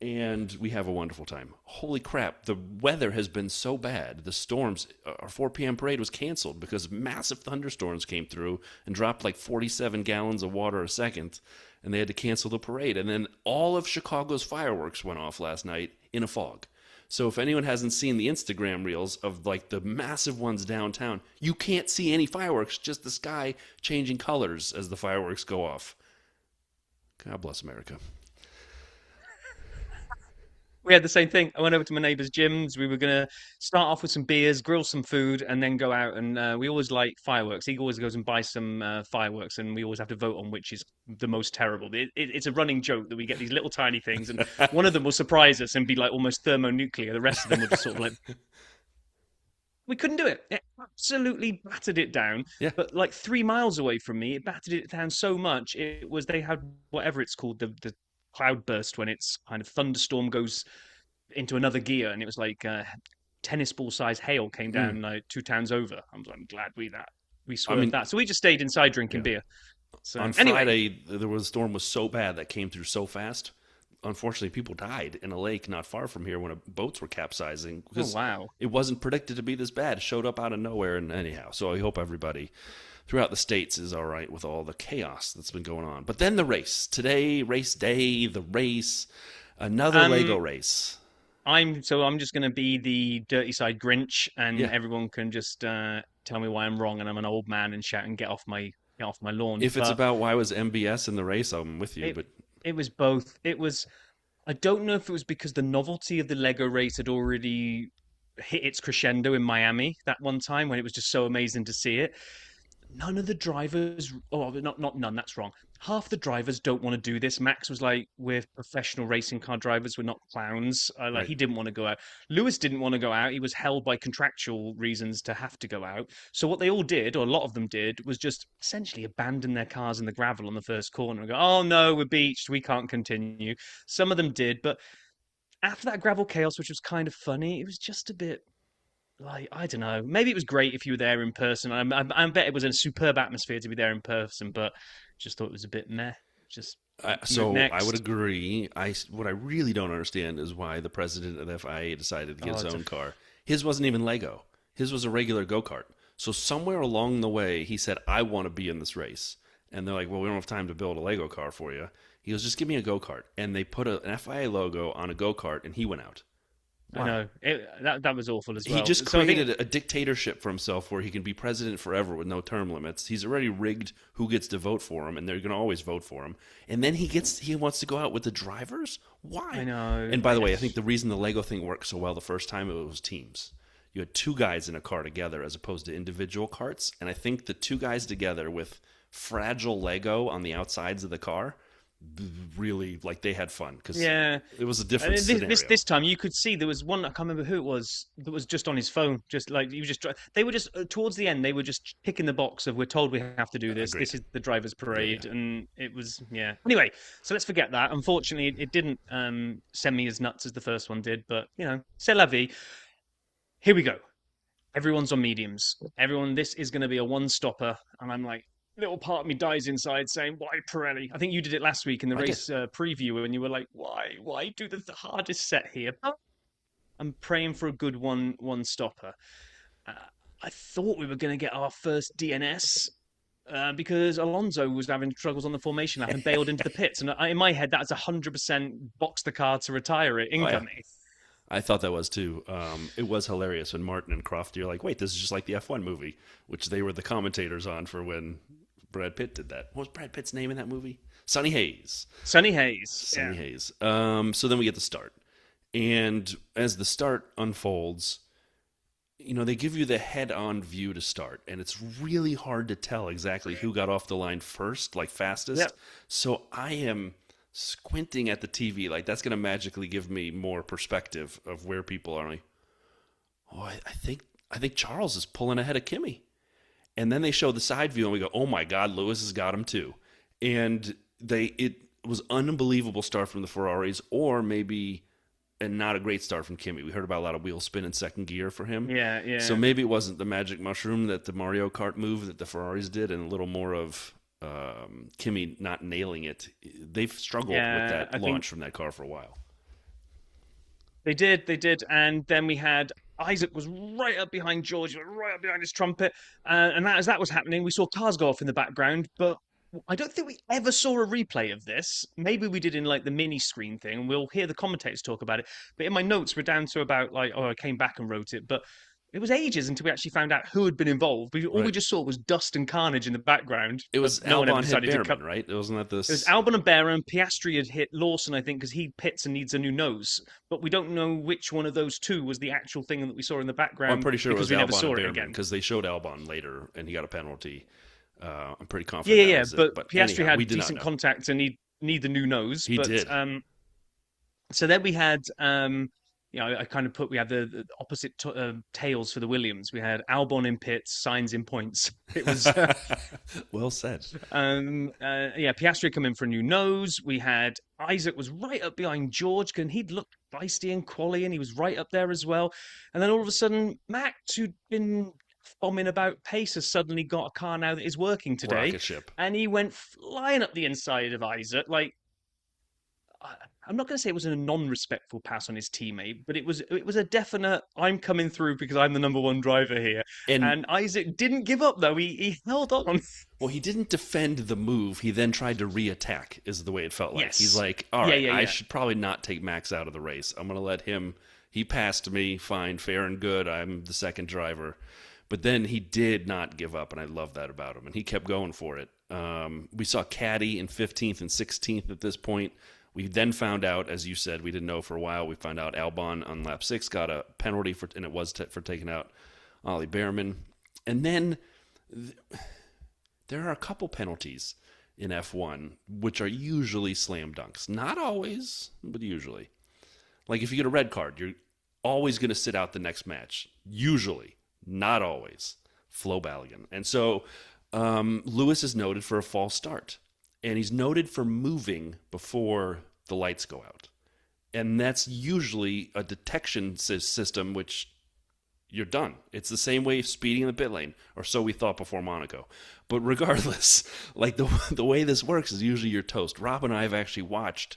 And we have a wonderful time. Holy crap, the weather has been so bad. The storms, our 4 p.m. parade was canceled because massive thunderstorms came through and dropped like 47 gallons of water a second. And they had to cancel the parade. And then all of Chicago's fireworks went off last night in a fog. So if anyone hasn't seen the Instagram reels of like the massive ones downtown, you can't see any fireworks, just the sky changing colors as the fireworks go off. God bless America. We had the same thing. I went over to my neighbour's gyms. We were gonna start off with some beers, grill some food, and then go out. And we always like fireworks. He always goes and buys some fireworks, and we always have to vote on which is the most terrible. It's a running joke that we get these little tiny things, and one of them will surprise us and be like almost thermonuclear. The rest of them will just sort of like we couldn't do it. It absolutely battered it down. Yeah. But like 3 miles away from me, it battered it down so much. It was they had whatever it's called the cloud burst when it's kind of thunderstorm goes into another gear, and it was like tennis ball size hail came down like 2 towns over. I'm glad we swerved that. So we just stayed inside drinking beer. So on anyway, Friday, the storm was so bad that came through so fast. Unfortunately, people died in a lake not far from here when boats were capsizing. Because wow. It wasn't predicted to be this bad. It showed up out of nowhere, and anyhow. So I hope everybody throughout the states is all right with all the chaos that's been going on. But then the race. Today, race day, the race, another Lego race. I'm just going to be the dirty side Grinch, and everyone can just tell me why I'm wrong, and I'm an old man and shout and get off my lawn. If it's about why was MBS in the race, I'm with you. But it was both. It was. I don't know if it was because the novelty of the Lego race had already hit its crescendo in Miami that one time when it was just so amazing to see it. None of the drivers, not none, that's wrong. Half the drivers don't want to do this. Max was like, we're professional racing car drivers, we're not clowns. He didn't want to go out. Lewis didn't want to go out. He was held by contractual reasons to have to go out. So what they all did, or a lot of them did, was just essentially abandon their cars in the gravel on the first corner and go, oh no, we're beached, we can't continue. Some of them did, but after that gravel chaos, which was kind of funny, it was just a bit like, I don't know. Maybe it was great if you were there in person. I bet it was a superb atmosphere to be there in person, but just thought it was a bit meh. Just next. I would agree. What I really don't understand is why the president of the FIA decided to get his own car. His wasn't even Lego. His was a regular go-kart. So somewhere along the way, he said, I want to be in this race. And they're like, well, we don't have time to build a Lego car for you. He goes, just give me a go-kart. And they put an FIA logo on a go-kart, and he went out. Wow. I know. That was awful as well. He just created a dictatorship for himself where he can be president forever with no term limits. He's already rigged who gets to vote for him, and they're going to always vote for him. And then he wants to go out with the drivers? Why? I know. And by the way, I think the reason the Lego thing worked so well the first time, it was teams. You had two guys in a car together as opposed to individual carts. And I think the two guys together with fragile Lego on the outsides of the car really, like, they had fun because it was a different scenario. This time you could see there was one, I can't remember who it was, that was just on his phone, just like they were just towards the end, they were just ticking the box of, we're told we have to do this. This is the driver's parade. And it was anyway, so let's forget that. Unfortunately, it didn't send me as nuts as the first one did, but c'est la vie. Here we go. Everyone's on mediums. This is going to be a one-stopper, and I'm like, little part of me dies inside saying, why Pirelli? I think you did it last week in the race preview, and you were like, why do the hardest set here? I'm praying for a good one-stopper. I thought we were going to get our first DNS because Alonso was having struggles on the formation lap and bailed into the pits. And in my head, that's 100% box the car to retire it incoming. Oh, yeah. I thought that was too. It was hilarious when Martin and Croft, you're like, wait, this is just like the F1 movie, which they were the commentators on for when Brad Pitt did that. What was Brad Pitt's name in that movie? Sonny Hayes. Sonny Hayes. So then we get the start. And as the start unfolds, they give you the head-on view to start. And it's really hard to tell exactly who got off the line first, like fastest. Yep. So I am squinting at the TV, like that's going to magically give me more perspective of where people are. Like, I think Charles is pulling ahead of Kimi. And then they show the side view, and we go, oh my God, Lewis has got him too. And it was unbelievable start from the Ferraris, or maybe not a great start from Kimi. We heard about a lot of wheel spin in second gear for him. Yeah. So maybe it wasn't the magic mushroom that the Mario Kart move that the Ferraris did, and a little more of Kimi not nailing it. They've struggled with that launch from that car for a while. They did, and then we had Isaac was right up behind George, right up behind his trumpet, and as that was happening, we saw cars go off in the background, but I don't think we ever saw a replay of this. Maybe we did in like the mini screen thing, and we'll hear the commentators talk about it. But in my notes, we're down to about like, oh, I came back and wrote it, but it was ages until we actually found out who had been involved. All we Right. just saw was dust and carnage in the background, It but was no one ever Albon hit decided to cut. Behrman, right? It wasn't that It was this. Albon and Barron. Piastri had hit Lawson, I think, because he pits and needs a new nose. But we don't know which one of those two was the actual thing that we saw in the Well, I'm background pretty sure it because was we never Albon and saw it Behrman again. because they showed Albon later and he got a penalty. I'm pretty Yeah, confident yeah, that yeah. was it. But But Piastri anyhow, we had did not decent know. contact and need the new nose. He But did. so then we had I kind of put we had the opposite tails for the Williams. We had Albon in pits, Sainz in points. It was Well said. Piastri come in for a new nose. We had Isaac was right up behind George, and he'd looked feisty and quali, and he was right up there as well. And then all of a sudden, Max, who'd been bombing about pace, has suddenly got a car now that is working today, Rocket ship. and he went flying up the inside of Isaac. Like I'm not going to say it was a non-respectful pass on his teammate, but it was a definite. I'm coming through because I'm the number one driver here. And And Isaac didn't give up though. He held on. well, he didn't defend the move. He then tried to re-attack, is the way it felt like. Yes. He's like, all right, I Yeah. should probably not take Max out of the race. I'm going to let him. He passed me, fine, fair and good. I'm the second driver. But then he did not give up, and I love that about him. And he kept going for it. We saw Caddy in 15th and 16th at this point. We then found out, as you said, we didn't know for a while. We found out Albon on lap 6 got a penalty and it was for taking out Ollie Behrman. And then there are a couple penalties in F1 which are usually slam dunks. Not always, but usually. Like if you get a red card, you're always going to sit out the next match. Usually, not always. Flo Balogun. And so Lewis is noted for a false start. And he's noted for moving before the lights go out. And that's usually a detection system which you're done. It's the same way of speeding in the pit lane, or so we thought before Monaco. But regardless, like the way this works is usually you're toast. Rob and I have actually watched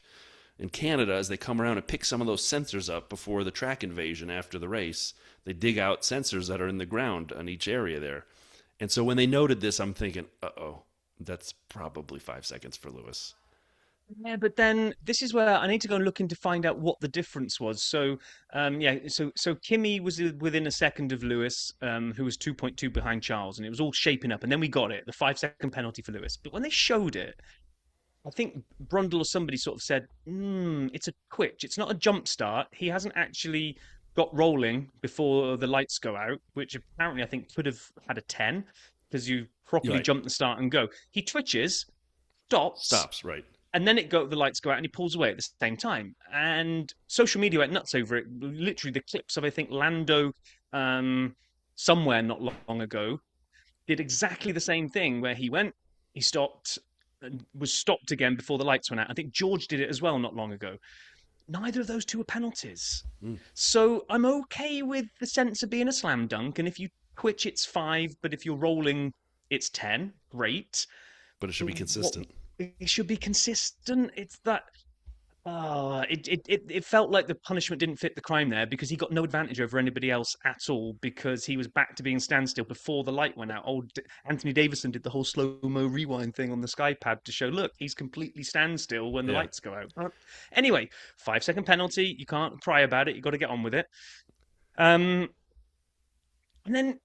in Canada as they come around and pick some of those sensors up before the track invasion after the race. They dig out sensors that are in the ground on each area there. And so when they noted this, I'm thinking, uh-oh, that's probably 5 seconds for Lewis. Yeah, but then this is where I need to go and look in to find out what the difference was. So, so Kimi was within a second of Lewis, who was 2.2 behind Charles, and it was all shaping up. And then we got it, the 5 second penalty for Lewis. But when they showed it, I think Brundle or somebody sort of said, it's a twitch. It's not a jump start. He hasn't actually got rolling before the lights go out, which apparently I think could have had a 10 because you properly Right. jump the start and go. He twitches, Stops, right. and then the lights go out and he pulls away at the same time. And social media went nuts over it. Literally, the clips of I think Lando somewhere not long ago did exactly the same thing where he stopped, and was stopped again before the lights went out. I think George did it as well not long ago. Neither of those two are penalties. So I'm okay with the sense of being a slam dunk. And if you twitch, it's 5, but if you're rolling, it's 10. Great. But it should be consistent. It should be consistent. It's that. It felt like the punishment didn't fit the crime there because he got no advantage over anybody else at all because he was back to being standstill before the light went out. Anthony Davison did the whole slow-mo rewind thing on the sky pad to show, look, he's completely standstill when the Yeah. lights go out. Anyway, 5 second penalty. You can't cry about it. You got to get on with it. And then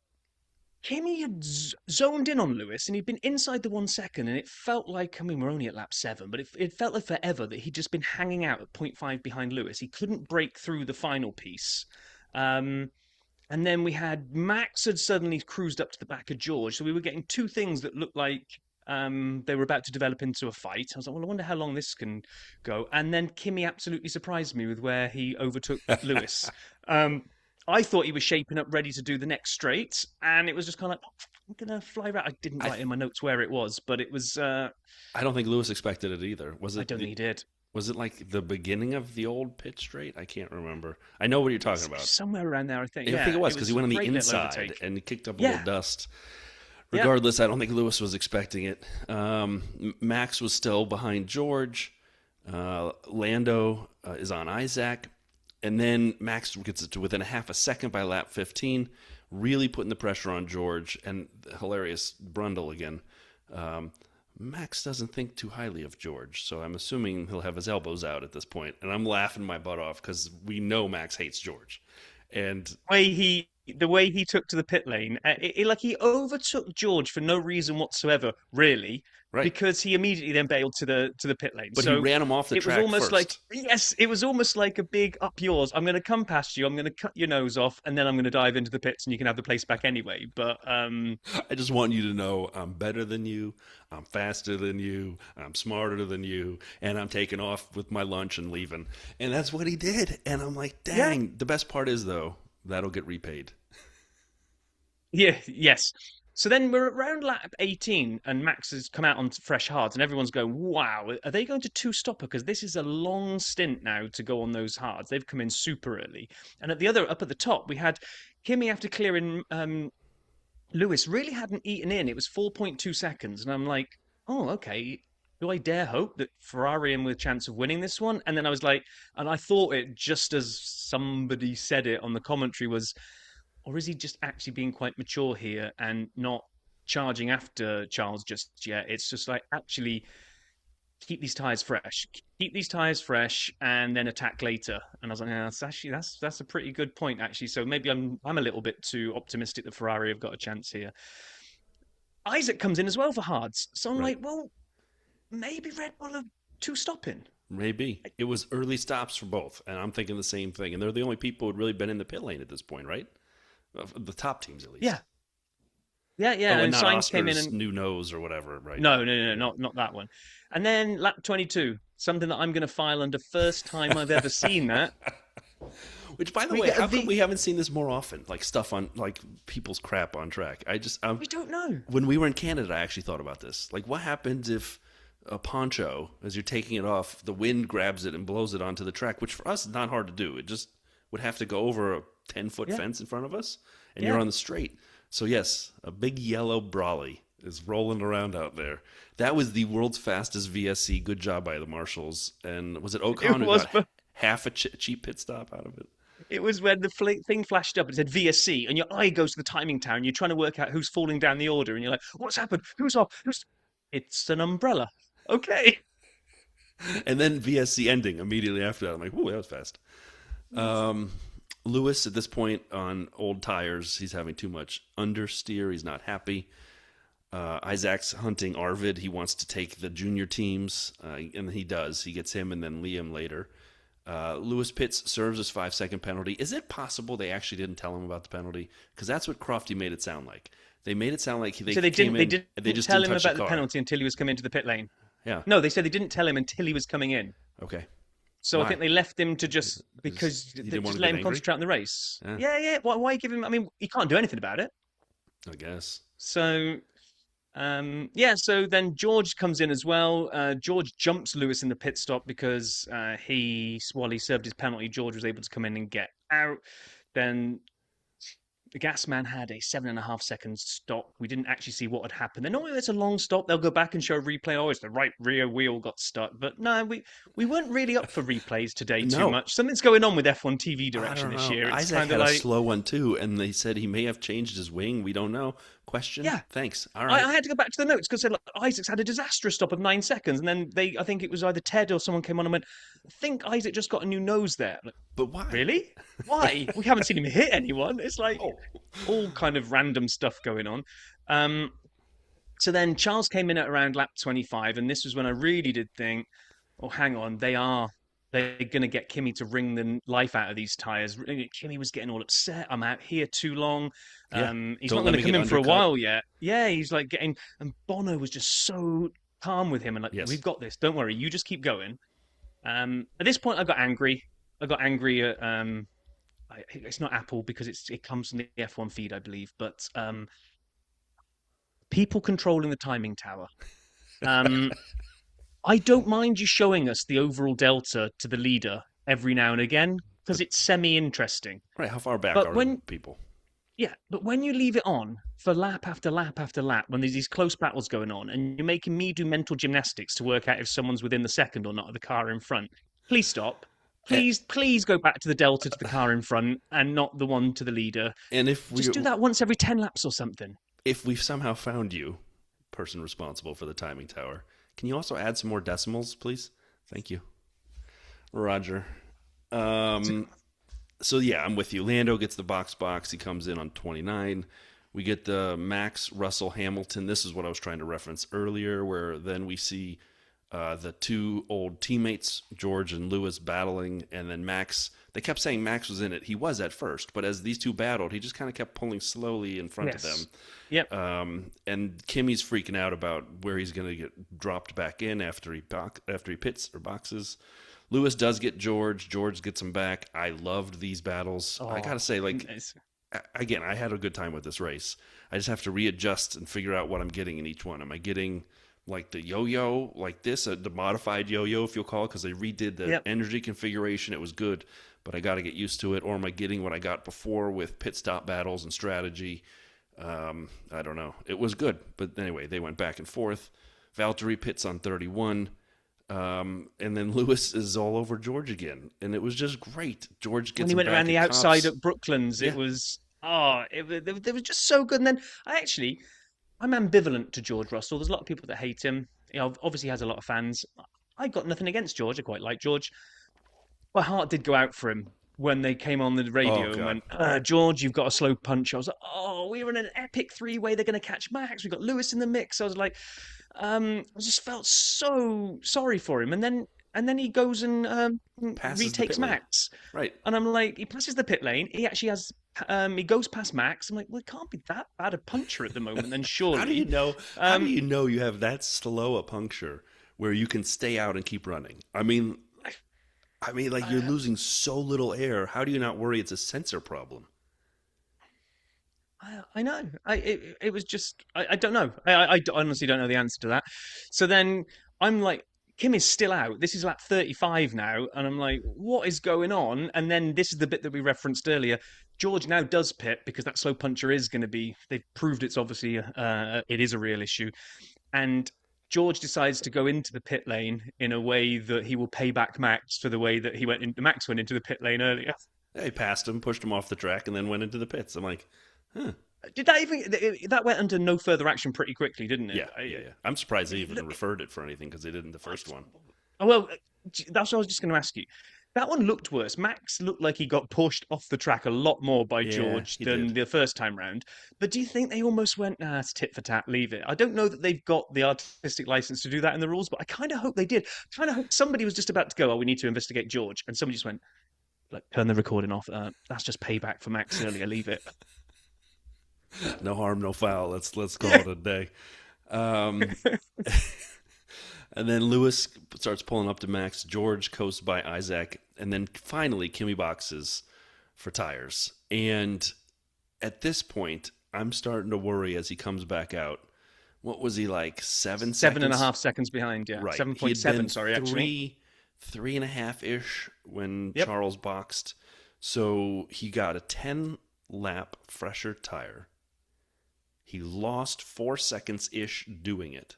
Kimi had zoned in on Lewis and he'd been inside the 1 second, and it felt like, I mean, we're only at lap 7, but it felt like forever that he'd just been hanging out at 0.5 behind Lewis. He couldn't break through the final piece. And then we had Max had suddenly cruised up to the back of George. So we were getting two things that looked like they were about to develop into a fight. I was like, well, I wonder how long this can go. And then Kimi absolutely surprised me with where he overtook Lewis. I thought he was shaping up ready to do the next straight, and it was just kind of like, I'm going to fly right. I didn't write in my notes where it was, but it was... I don't think Lewis expected it either. Was it? I don't think he did. Was it like the beginning of the old pit straight? I can't remember. I know what you're talking about. Somewhere around there, I think. I think it was because he went on the a great little inside overtake. and he kicked up a Yeah. little dust. Regardless, I don't think Lewis was expecting it. Max was still behind George. Lando is on Isaac. And then Max gets it to within a half a second by lap 15, really putting the pressure on George. And hilarious Brundle again. Max doesn't think too highly of George, so I'm assuming he'll have his elbows out at this point, and I'm laughing my butt off because we know Max hates George, and The way he took to the pit lane, like he overtook George for no reason whatsoever, really, right, because he immediately then bailed to the pit lane. but he So ran him off the it was track almost like, first. yes, it was almost like a big up yours. I'm going to come past you. I'm going to cut your nose off, and then I'm going to dive into the pits, and you can have the place back anyway. But I just want you to know I'm better than you, I'm faster than you, I'm smarter than you, and I'm taking off with my lunch and leaving. And that's what he did. And I'm like, yeah, dang. The best part is though, that'll get repaid. yeah, yes. So then we're around lap 18, and Max has come out on fresh hards, and everyone's going, wow, are they going to two-stopper? Because this is a long stint now to go on those hards. They've come in super early. And up at the top, we had Kimi after clearing Lewis, really hadn't eaten in. It was 4.2 seconds. And I'm like, oh, okay. Do I dare hope that Ferrari in with a chance of winning this one? And then I was like, and I thought it just as somebody said it on the commentary was, or is he just actually being quite mature here and not charging after Charles just yet? It's just like actually keep these tires fresh, and then attack later. And I was like, yeah, that's a pretty good point actually. So maybe I'm a little bit too optimistic that Ferrari have got a chance here. Isaac comes in as well for hards, so I'm Right. like, well, maybe Red Bull are two stopping. Maybe. It was early stops for both, and I'm thinking the same thing. And they're the only people who'd really been in the pit lane at this point, right? Of the top teams, at Yeah, least. yeah. Oh, and And not Sainz came in Oscar's and new nose or whatever, right? no, not that one. And then lap 22, something that I'm going to file under first time I've ever seen that. Which, by the We way, get a how come V. we haven't seen this more often? Like stuff on, like people's crap on track. We don't know. When we were in Canada, I actually thought about this. Like, what happens if a poncho, as you're taking it off, the wind grabs it and blows it onto the track, which for us is not hard to do. It just would have to go over a 10-foot Yeah, fence in front of us, and you're yeah. on the straight. So, yes, a big yellow Brawley is rolling around out there. That was the world's fastest VSC. Good job by the marshals. And was it It Ocon who was. got half a cheap pit stop out of it? It was when the thing flashed up. It said VSC, and your eye goes to the timing tower, and you're trying to work out who's falling down the order, and you're like, "What's happened? Who's off? Who's?" It's an umbrella. Okay. And then VSC ending immediately after that. I'm like, ooh, that was fast. Um, Lewis, at this point on old tires, he's having too much understeer. He's not happy. Isaac's hunting Arvid. He wants to take the junior teams, and he does. He gets him and then Liam later. Lewis Pitts serves his 5-second penalty. Is it possible they actually didn't tell him about the penalty? Because that's what Crofty made it sound like. They made it sound like So they came didn't. They in didn't and they just tell didn't him touch about the the car. penalty until he was coming into the pit lane. Yeah. No, they said they didn't tell him until he was coming in. Okay. So I Why? think they left him to just because He they didn't want just to let get him angry. concentrate on the race. Yeah, Yeah. Why give him? I mean, he can't do anything about it. I guess. So yeah, so then George comes in as well. George jumps Lewis in the pit stop because while he served his penalty, George was able to come in and get out. Then the gas man had a 7.5 second stop. We didn't actually see what had happened. Then, oh, it's a long stop. They'll go back and show a replay. Oh, it's the right rear wheel got stuck. But no, we weren't really up for replays today too No. much. Something's going on with F1 TV I direction don't this know. year. It's Isaac kind had of a like, slow one too, and they said he may have changed his wing. We don't know. Question? yeah. Thanks. All right. I had to go back to the notes because said Isaac's had a disastrous stop of 9 seconds, and then I think it was either Ted or someone came on and went, "I think Isaac just got a new nose there." Like, But why? really? Why? We haven't seen him hit anyone. It's like Oh. all kind of random stuff going on. Um, so then Charles came in at around lap 25, and this was when I really did think, "Oh, hang on, they're going to get Kimi to wring the life out of these tires." Kimi was getting all upset. I'm out here too long. Yeah. He's Don't not let going me to come get in for a undercut. while yet. Yeah, he's like getting, and Bono was just so calm with him and like, Yes. "We've got this. Don't worry. You just keep going." At this point, I got angry. I got angry at it's not Apple because it comes from the F1 feed, I believe, but people controlling the timing tower. Um, I don't mind you showing us the overall delta to the leader every now and again because it's semi-interesting. Right. How far back But are when people? Yeah, but when you leave it on for lap after lap after lap, when there's these close battles going on, and you're making me do mental gymnastics to work out if someone's within the second or not of the car in front, please stop. Please go back to the delta to the car in front and not the one to the leader. And Just do that once every 10 laps or something. if we've somehow found you, person responsible for the timing tower. Can you also add some more decimals, please? Thank you, Roger. So yeah, I'm with you. Lando gets the box. He comes in on 29. We get the Max Russell Hamilton. This is what I was trying to reference earlier, where then we see the two old teammates, George and Lewis, battling, and then Max. They kept saying Max was in it. He was at first, but as these two battled, he just kind of kept pulling slowly in front of them. Yep. And Kimmy's freaking out about where he's going to get dropped back in after he pits or boxes. Lewis does get George. George gets him back. I loved these battles. I gotta say, like, nice. Again, I had a good time with this race. I just have to readjust and figure out what I'm getting in each one. Am I getting like the yo-yo, like this, the modified yo-yo, if you'll call it, because they redid the energy configuration. It was good, but I got to get used to it. Or am I getting what I got before with pit stop battles and strategy? I don't know. It was good, but anyway, they went back and forth. Valtteri pits on 31. And then Lewis is all over George again, and it was just great. George gets when he went around the outside cops. at Brooklands. It was it was just so good. And then I'm ambivalent to George Russell. There's a lot of people that hate him. You know, obviously he has a lot of fans. I got nothing against George. I quite like George. My heart did go out for him when they came on the radio and went, George, you've got a slow punch. I was like, oh, we were in an epic three-way. They're going to catch Max. We got Lewis in the mix. I was like, I just felt so sorry for him. And then he goes and retakes Max. Right. And I'm like, he passes the pit lane. He actually has, he goes past Max. I'm like, well, it can't be that bad a puncher at the moment. Then surely. How do you know? How do you know you have that slow a puncture where you can stay out and keep running? I mean, like you're losing so little air. How do you not worry it's a sensor problem? I know. It was just I don't know. I honestly don't know the answer to that. So then I'm like, Kim is still out. This is lap 35 now, and I'm like, what is going on? And then this is the bit that we referenced earlier. George now does pit because that slow puncher is going to be. They've proved it's obviously it is a real issue, and George decides to go into the pit lane in a way that he will pay back Max for the way that Max went into the pit lane earlier. Yeah, he passed him, pushed him off the track, and then went into the pits. I'm like, huh. Did that even that went under no further action pretty quickly, didn't it? Yeah. I'm surprised they even referred it for anything because they didn't the first one. Oh, well, that's what I was just going to ask you. That one looked worse. Max looked like he got pushed off the track a lot more by George than the first time round. But do you think they almost went, it's tit for tat, leave it? I don't know that they've got the artistic license to do that in the rules, but I kind of hope they did. I kind of hope somebody was just about to go, we need to investigate George. And somebody just went, like, turn the recording off. That's just payback for Max earlier, leave it. No harm, no foul. Let's call it a day. And then Lewis starts pulling up to Max. George coasts by Isaac. And then finally, Kimmy boxes for tires. And at this point, I'm starting to worry as he comes back out. What was he like, 7 seconds? 7.5 seconds behind, yeah. Right. 7.7, sorry, actually. 3.5-ish when Charles boxed. So he got a 10-lap fresher tire. He lost 4 seconds-ish doing it.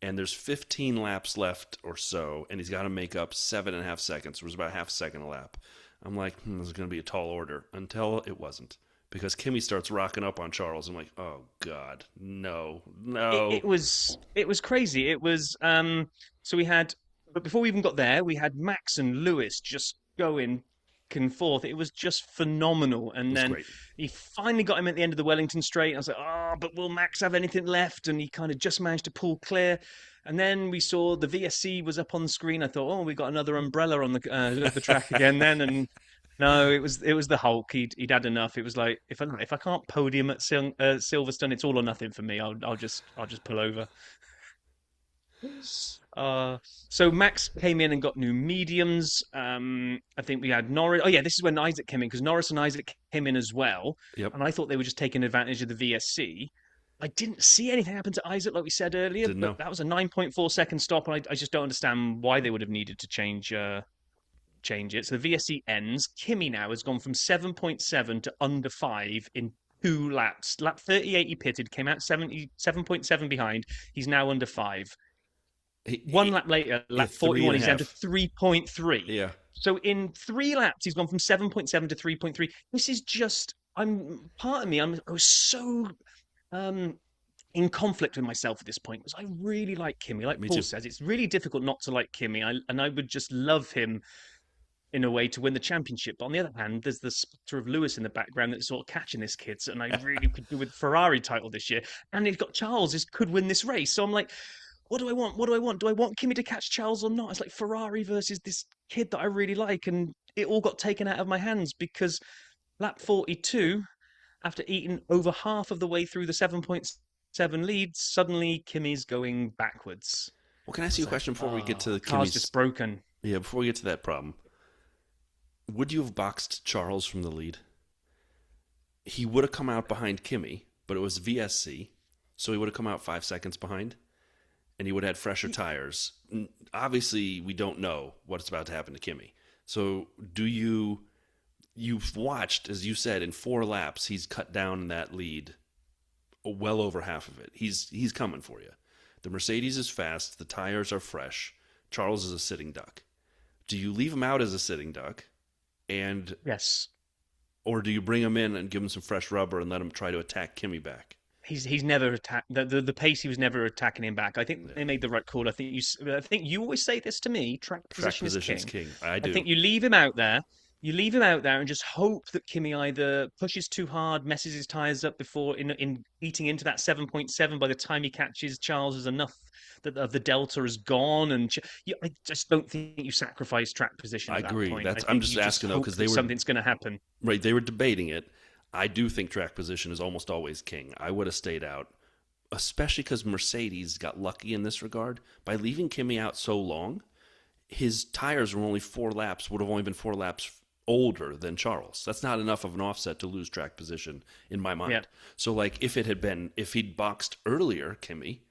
And there's 15 laps left or so, and he's got to make up 7.5 seconds, which was about half a second a lap. I'm like, this is going to be a tall order, until it wasn't. Because Kimmy starts rocking up on Charles. I'm like, oh, God, no. It was crazy. It was, so we had, but before we even got there, we had Max and Lewis just going and forth. It was just phenomenal. And then he finally got him at the end of the Wellington straight. I was like, but will Max have anything left? And he kind of just managed to pull clear. And then we saw the VSC was up on the screen. I thought, we got another umbrella on the track again then. And no, it was the Hulk. He'd had enough. It was like, if I can't podium at Silverstone, it's all or nothing for me. I'll just pull over. So Max came in and got new mediums. I think we had Norris. Oh yeah, this is when Isaac came in because Norris and Isaac came in as well. Yep. And I thought they were just taking advantage of the VSC. I didn't see anything happen to Isaac like we said earlier. Didn't know. That was a 9.4 second stop, and I just don't understand why they would have needed to change it. So the VSC ends. Kimi now has gone from 7.7 to under 5 in 2 laps. Lap 38 he pitted, came out 7.7 behind. He's now under 5. 1 lap later, lap 41, he's down to 3.3. Yeah. So in 3 laps, he's gone from 7.7 to 3.3. This is just, I was so in conflict with myself at this point because I really like Kimi. Like Me Paul too. says, it's really difficult not to like Kimi. And I would just love him in a way to win the championship. But on the other hand, there's the spectre of Lewis in the background that's sort of catching this kid. And I really could do with Ferrari title this year. And he's got Charles who could win this race. So I'm like, what do I want? What do I want? Do I want Kimi to catch Charles or not? It's like Ferrari versus this kid that I really like. And it all got taken out of my hands because lap 42, after eating over half of the way through the 7.7 leads, suddenly Kimi's going backwards. Well, can I ask you a question before we get to the car's Kimi's? just broken. Yeah, before we get to that problem, would you have boxed Charles from the lead? He would have come out behind Kimi, but it was VSC, so he would have come out 5 seconds behind, and he would have had fresher tires. Obviously, we don't know what's about to happen to Kimi. So you've watched, as you said, in 4 laps, he's cut down that lead well over half of it. He's coming for you. The Mercedes is fast. The tires are fresh. Charles is a sitting duck. Do you leave him out as a sitting duck, Yes. or do you bring him in and give him some fresh rubber and let him try to attack Kimi back? He's never attacked the pace. He was never attacking him back. I think they made the right call. I think you always say this to me. Track position is king. I do. I think you leave him out there. You leave him out there and just hope that Kimi either pushes too hard, messes his tires up before in eating into that 7.7. By the time he catches Charles, is enough that the delta is gone. And I just don't think you sacrifice track position. I at agree. That point. I'm just asking though because something's going to happen. Right, they were debating it. I do think track position is almost always king. I would have stayed out, especially because Mercedes got lucky in this regard by leaving Kimi out so long. His tires were only 4 laps. Would have only been 4 laps older than Charles. That's not enough of an offset to lose track position in my mind. Yeah. So like if he'd boxed earlier, Kimi,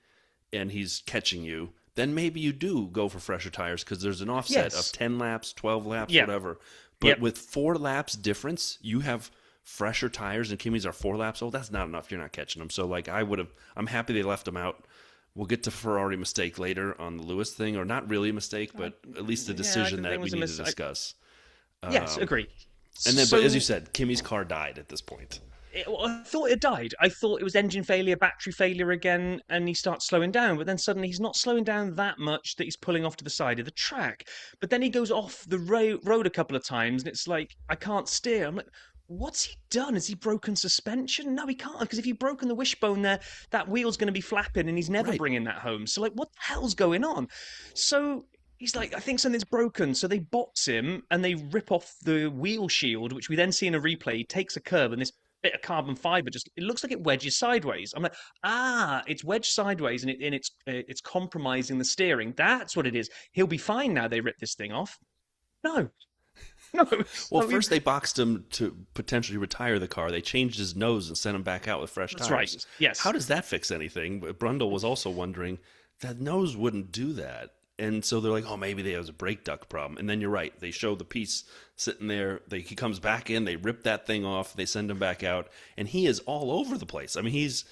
and he's catching you, then maybe you do go for fresher tires because there's an offset of 10 laps, 12 laps, whatever. But with 4 laps difference, you have fresher tires and Kimi's are 4 laps old. That's not enough. You're not catching them. So like I'm happy they left him out. We'll get to Ferrari mistake later on the Lewis thing, or not really a mistake, but at least a decision that we need to discuss. Yes, agree. And then, but as you said, Kimi's car died at this point. I thought it died. I thought it was engine failure, battery failure again, and he starts slowing down. But then suddenly he's not slowing down that much that he's pulling off to the side of the track. But then he goes off the road a couple of times, and it's like, I can't steer. I'm like, what's he done? Has he broken suspension? No, he can't, because if he's broken the wishbone there, that wheel's going to be flapping, and he's never bringing that home. So, like, what the hell's going on? So he's like, I think something's broken. So they box him, and they rip off the wheel shield, which we then see in a replay. He takes a curve, and this bit of carbon fiber it looks like it wedges sideways. I'm like, it's wedged sideways, and it's compromising the steering. That's what it is. He'll be fine now. They rip this thing off. No. Well, first they boxed him to potentially retire the car. They changed his nose and sent him back out with fresh tires. That's right. Yes. How does that fix anything? But Brundle was also wondering that nose wouldn't do that. And so they're like, oh, maybe they have a brake duct problem. And then you're right. They show the piece sitting there. He comes back in. They rip that thing off. They send him back out. And he is all over the place. I mean, he's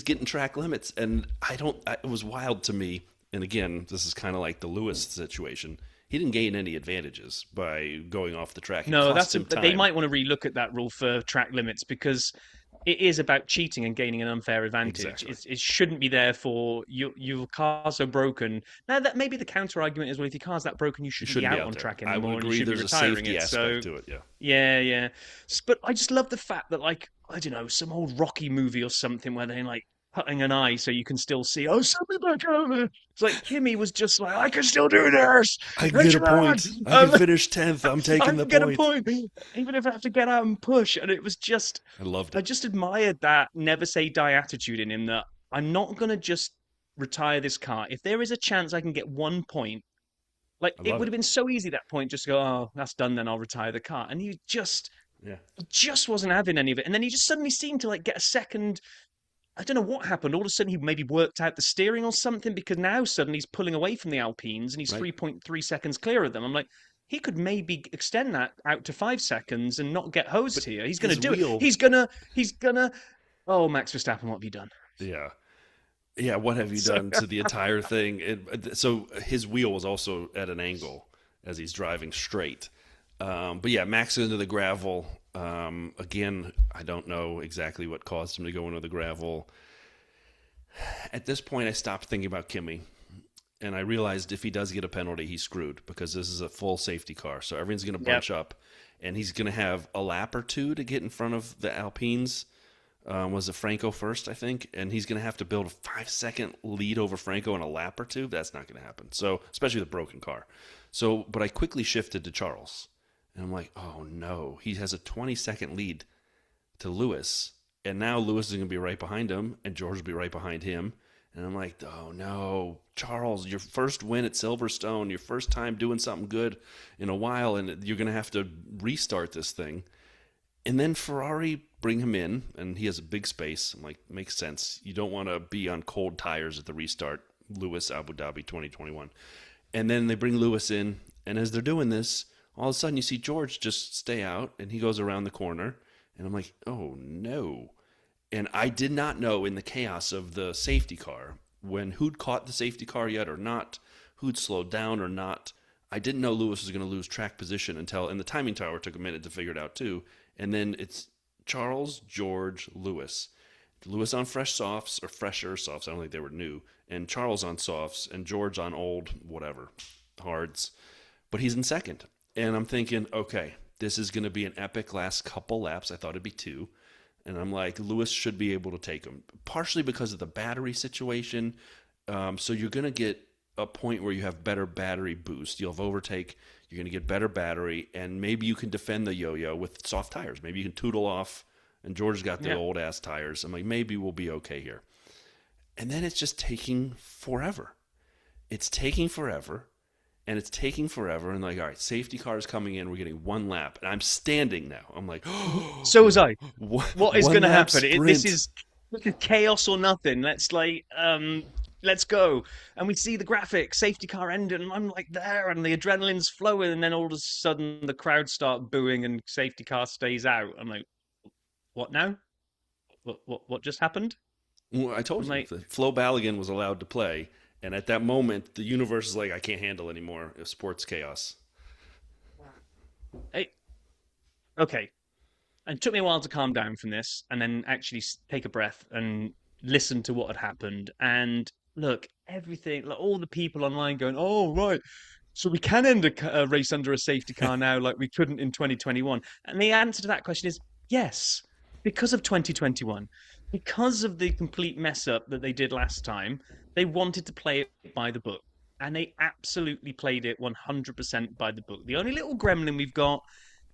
getting track limits. And it was wild to me. And again, this is kind of like the Lewis situation. He didn't gain any advantages by going off the track. No, they might want to relook at that rule for track limits because it is about cheating and gaining an unfair advantage. Exactly. It shouldn't be there for your car's so broken. Now that maybe the counter argument is, well, if your car's that broken, you shouldn't be out on track anymore. I would agree. There's a safety aspect to it. Yeah. But I just love the fact that, like, I don't know, some old Rocky movie or something where they like cutting an eye so you can still see. Oh, send me back over. It's like Kimi was just like, I can still do this. I can get a point. I can finish 10th. I'm taking the point. I can get a point, even if I have to get out and push. And it was just, I loved it. I just admired that never say die attitude in him. That I'm not gonna just retire this car. If there is a chance I can get 1 point, like it would have been so easy at that point just to go, oh, that's done. Then I'll retire the car. And he just wasn't having any of it. And then he just suddenly seemed to like get a second. I don't know what happened. All of a sudden, he maybe worked out the steering or something because now suddenly he's pulling away from the Alpines and he's 3.3 seconds clear of them. I'm like, he could maybe extend that out to 5 seconds and not get hosed here. He's going to do it. He's going to. Oh, Max Verstappen, what have you done? Yeah. What have you done to the entire thing? So his wheel was also at an angle as he's driving straight. But yeah, Max into the gravel. Again, I don't know exactly what caused him to go into the gravel. At this point, I stopped thinking about Kimi, and I realized if he does get a penalty, he's screwed because this is a full safety car. So everyone's going to Yep. bunch up, and he's going to have a lap or two to get in front of the Alpines. Was it Franco first, I think? And he's going to have to build a 5-second lead over Franco in a lap or two. That's not going to happen. So, especially with a broken car. So, but I quickly shifted to Charles. And I'm like, oh no, he has a 20-second lead to Lewis. And now Lewis is going to be right behind him, and George will be right behind him. And I'm like, oh no, Charles, your first win at Silverstone, your first time doing something good in a while, and you're going to have to restart this thing. And then Ferrari bring him in, and he has a big space. I'm like, makes sense. You don't want to be on cold tires at the restart. Lewis, Abu Dhabi 2021. And then they bring Lewis in, and as they're doing this, all of a sudden you see George just stay out, and he goes around the corner. And I'm like, oh no. And I did not know in the chaos of the safety car, when who'd caught the safety car yet or not, who'd slowed down or not. I didn't know Lewis was going to lose track position until, and the timing tower took a minute to figure it out too. And then it's Charles, George, Lewis. Lewis on fresh softs, or fresher softs, I don't think they were new. And Charles on softs, and George on old, whatever, hards. But he's in second. And I'm thinking, okay, this is going to be an epic last couple laps. I thought it'd be 2. And I'm like, Lewis should be able to take him. Partially because of the battery situation. So you're going to get a point where you have better battery boost. You'll have overtake. You're going to get better battery. And maybe you can defend the yo-yo with soft tires. Maybe you can tootle off. And George's got the old-ass tires. I'm like, maybe we'll be okay here. And then it's just taking forever. It's taking forever. And it's taking forever. And like, all right, safety car is coming in. We're getting 1 lap. And I'm standing now. I'm like, So was I. What is going to happen? This sprint. is chaos or nothing. Let's go. And we see the graphic, safety car ending, and I'm like there, and the adrenaline's flowing, and then all of a sudden the crowd start booing, and safety car stays out. I'm like, what now? What just happened? Well, I told I'm you, like, Flo Balogun was allowed to play. And at that moment, the universe is like, I can't handle anymore of sports chaos. hey, okay. And it took me a while to calm down from this, and then actually take a breath and listen to what had happened. And look, everything, like all the people online going, "Oh, right, so we can end a race under a safety car now, like we couldn't in 2021." And the answer to that question is yes, because of 2021, because of the complete mess up that they did last time. They wanted to play it by the book, and they absolutely played it 100% by the book. The only little gremlin we've got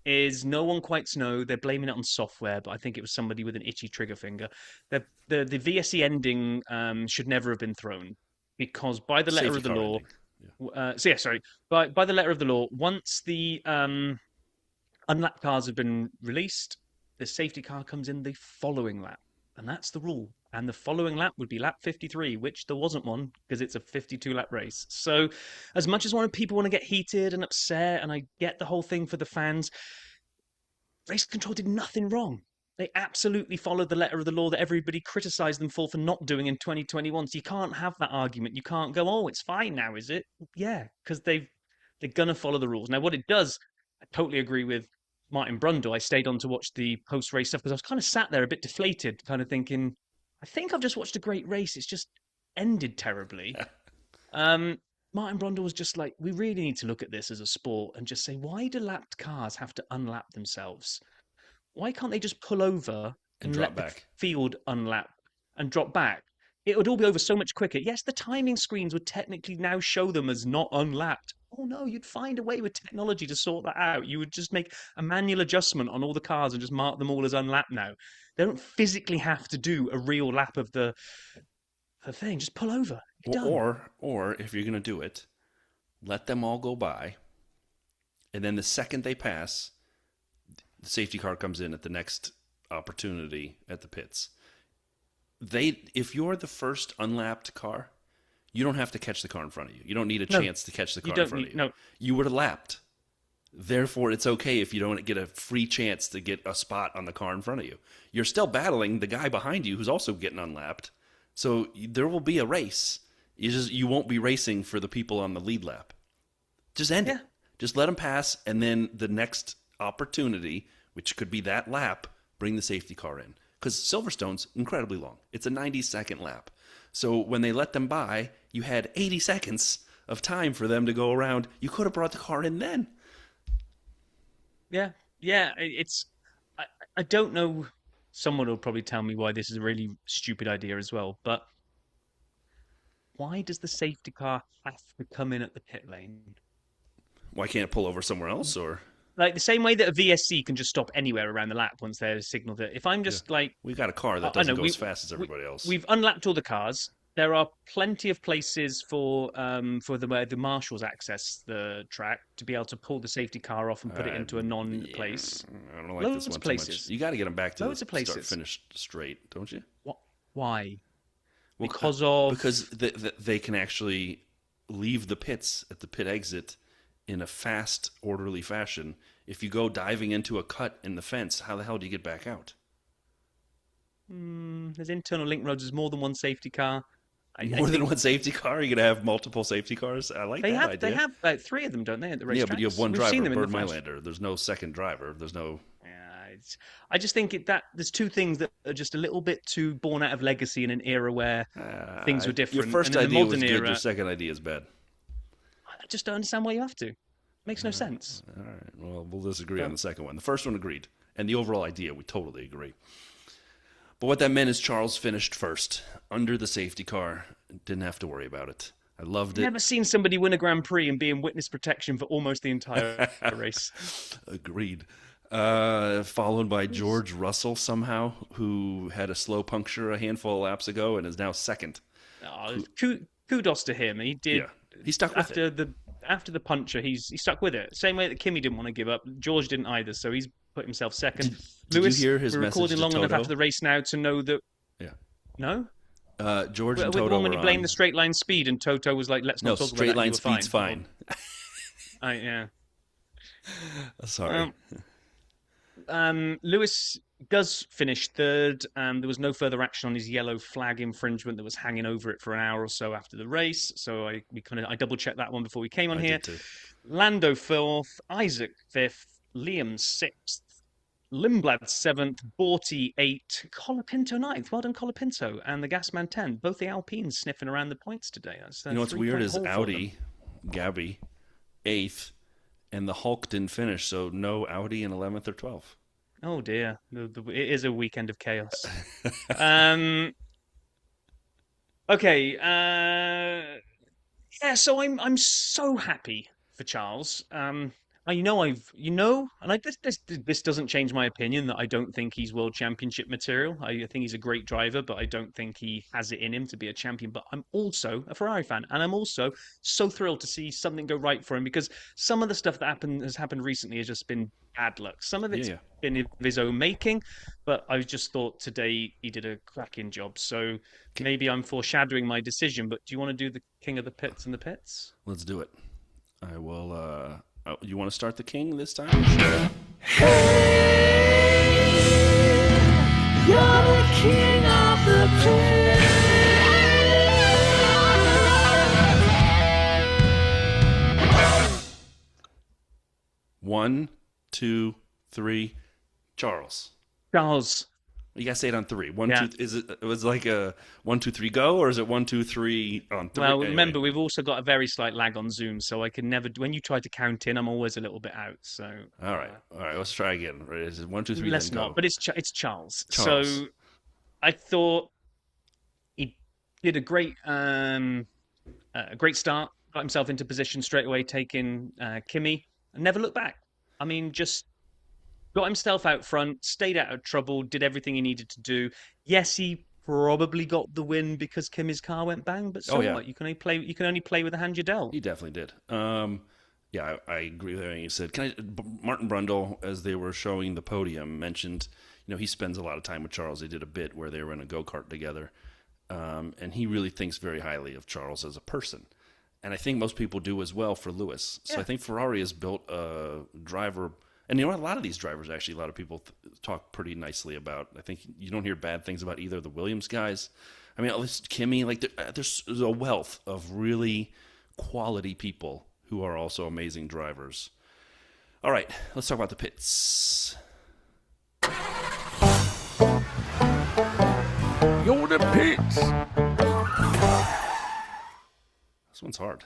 is no one quite knows. They're blaming it on software, but I think it was somebody with an itchy trigger finger. The VSE ending should never have been thrown because by the letter Safety of the car law. ending. Sorry. By the letter of the law, once the unlapped cars have been released, the safety car comes in the following lap, and that's the rule. And the following lap would be lap 53, which there wasn't one because it's a 52-lap race. So, as much as people want to get heated and upset, and I get the whole thing for the fans, race control did nothing wrong. They absolutely followed the letter of the law that everybody criticised them for not doing in 2021. So you can't have that argument. You can't go, "Oh, it's fine now, is it?" Yeah, because they're going to follow the rules. Now, what it does, I totally agree with Martin Brundle. I stayed on to watch the post-race stuff because I was kind of sat there a bit deflated, kind of thinking, I think I've just watched a great race. It's just ended terribly. Martin Brundle was just like, we really need to look at this as a sport and just say, why do lapped cars have to unlap themselves? Why can't they just pull over and drop let back. the field unlap and drop back? It would all be over so much quicker. Yes, the timing screens would technically now show them as not unlapped. Oh no, you'd find a way with technology to sort that out. You would just make a manual adjustment on all the cars and just mark them all as unlapped now. They don't physically have to do a real lap of the thing. Just pull over. You're done. Or if you're going to do it, let them all go by, and then the second they pass, the safety car comes in at the next opportunity at the pits. If you're the first unlapped car, you don't have to catch the car in front of you. You don't need a chance to catch the car in front of you. No. You were lapped. Therefore, it's okay if you don't get a free chance to get a spot on the car in front of you. You're still battling the guy behind you who's also getting unlapped. So there will be a race. You won't be racing for the people on the lead lap. Just end it. Just let them pass, and then the next opportunity, which could be that lap, bring the safety car in. because Silverstone's incredibly long. It's a 90-second lap. So when they let them by, you had 80 seconds of time for them to go around. You could have brought the car in then. Yeah, yeah. I don't know. Someone will probably tell me why this is a really stupid idea as well. But why does the safety car have to come in at the pit lane? Why can't it pull over somewhere else? Or Like the same way that a VSC can just stop anywhere around the lap once there's signaled that. If I'm just like, we got a car that I doesn't know go as fast as everybody else. we've unlapped all the cars. There are plenty of places for where the marshals access the track to be able to pull the safety car off and put it into a non-place. I don't like Loads this one of too much. places. You got to get them back to Loads the of places. start-finish straight, don't you? Why? Well, because they can actually leave the pits at the pit exit in a fast, orderly fashion. If you go diving into a cut in the fence, how the hell do you get back out? There's internal link roads. There's more than one safety car. More than one safety car? You're going to have multiple safety cars? I like that idea. They have about 3 of them, don't they, at the racetrack? Yeah, but you have one We've driver, seen them in Bird the flesh. Mylander. There's no second driver. There's no... Yeah, I just think that there's 2 things that are just a little bit too born out of legacy in an era where things were different. Your first and in the idea was modern good. era, Your second idea is bad. I just don't understand why you have to. Makes no sense. All right. Well, we'll disagree on the second one. The first one agreed. And the overall idea, we totally agree. But what that meant is Charles finished first under the safety car. Didn't have to worry about it. I loved it. Never seen somebody win a Grand Prix and be in witness protection for almost the entire race. Agreed. Followed by George Russell somehow, who had a slow puncture a handful of laps ago and is now second. Kudos to him. He did. Yeah. He stuck with it. After the puncture, he stuck with it. Same way that Kimi didn't want to give up. George didn't either, so he's put himself second. Did Lewis, you hear his we're message recording to long enough Toto? after the race now to know that. Yeah. No. George and With Toto one when were he blamed on. the straight line speed, and Toto was like, "Let's not talk about that." Straight line You were speed's fine. Yeah. Sorry. Lewis does finish third. There was no further action on his yellow flag infringement that was hanging over it for an hour or so after the race. So I double checked that one before we came on here. Did too. Lando fourth, Isaac fifth, Liam sixth, Lindblad 7th, Borty 8th, Colapinto 9th. Well done, Colapinto. And the Gasman 10th. Both the Alpines sniffing around the points today. You know what's weird is Audi, Gabby, 8th, and the Hulk didn't finish, so no Audi in 11th or 12th. Oh, dear. It is a weekend of chaos. Okay. Yeah, so I'm so happy for Charles. This doesn't change my opinion that I don't think he's world championship material. I think he's a great driver, but I don't think he has it in him to be a champion. But I'm also a Ferrari fan, and I'm also so thrilled to see something go right for him because some of the stuff that has happened recently has just been bad luck. Some of it's been of his own making, but I just thought today he did a cracking job. So maybe I'm foreshadowing my decision, but do you want to do the King of the Pits and the Pits? Let's do it. I will. You want to start the King this time? Hey, you're the king of the pit. 1, 2, 3. Charles. Charles. You gotta say it on 3. 1, Yeah. 2. It was like a 1, 2, 3 go, or is it 1, 2, 3 on 3? Well, Anyway. remember, we've also got a very slight lag on Zoom, so I can never. When you try to count in, I'm always a little bit out. So All right. Let's try again. Right, is it 1, 2, 3? let's then not. go? But it's Charles. Charles. So I thought he did a great start. Got himself into position straight away, taking Kimi, and never looked back. I mean, just got himself out front, stayed out of trouble, did everything he needed to do. Yes, he probably got the win because Kimi's car went bang, but so what? You can only play with the hand you're dealt. He definitely did. Yeah, I agree with everything you said. Martin Brundle, as they were showing the podium, mentioned, he spends a lot of time with Charles. They did a bit where they were in a go-kart together, and he really thinks very highly of Charles as a person. And I think most people do as well for Lewis. So I think Ferrari has built a driver. And a lot of these drivers, actually, a lot of people talk pretty nicely about. I think you don't hear bad things about either of the Williams guys. I mean, at least Kimi, there's a wealth of really quality people who are also amazing drivers. All right, let's talk about the pits. Alex. This one's hard.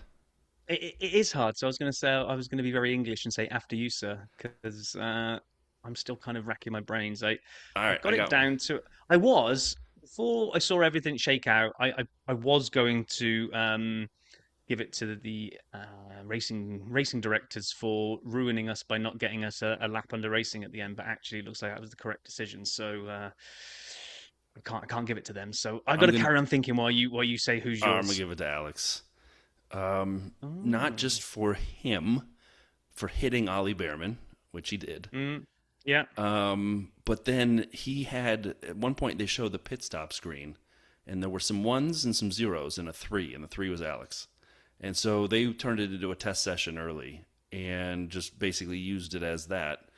It is hard. So I was going to be very English and say after you, sir, because I'm still kind of racking my brains. All right, I've got I it got down one. to. I was before I saw everything shake out. I was going to give it to the racing directors for ruining us by not getting us a lap under racing at the end. But actually, it looks like that was the correct decision. So I can't give it to them. So I've got I'm to gonna carry on thinking while you say who's I'm gonna yours. give it to Alex. Not Oh. just for him for hitting Ollie Behrman, which he did. Yeah. But then he had at one point they showed the pit stop screen, and there were some ones and some zeros and a 3, and the 3 was Alex. And so they turned it into a test session early and just basically used it as that.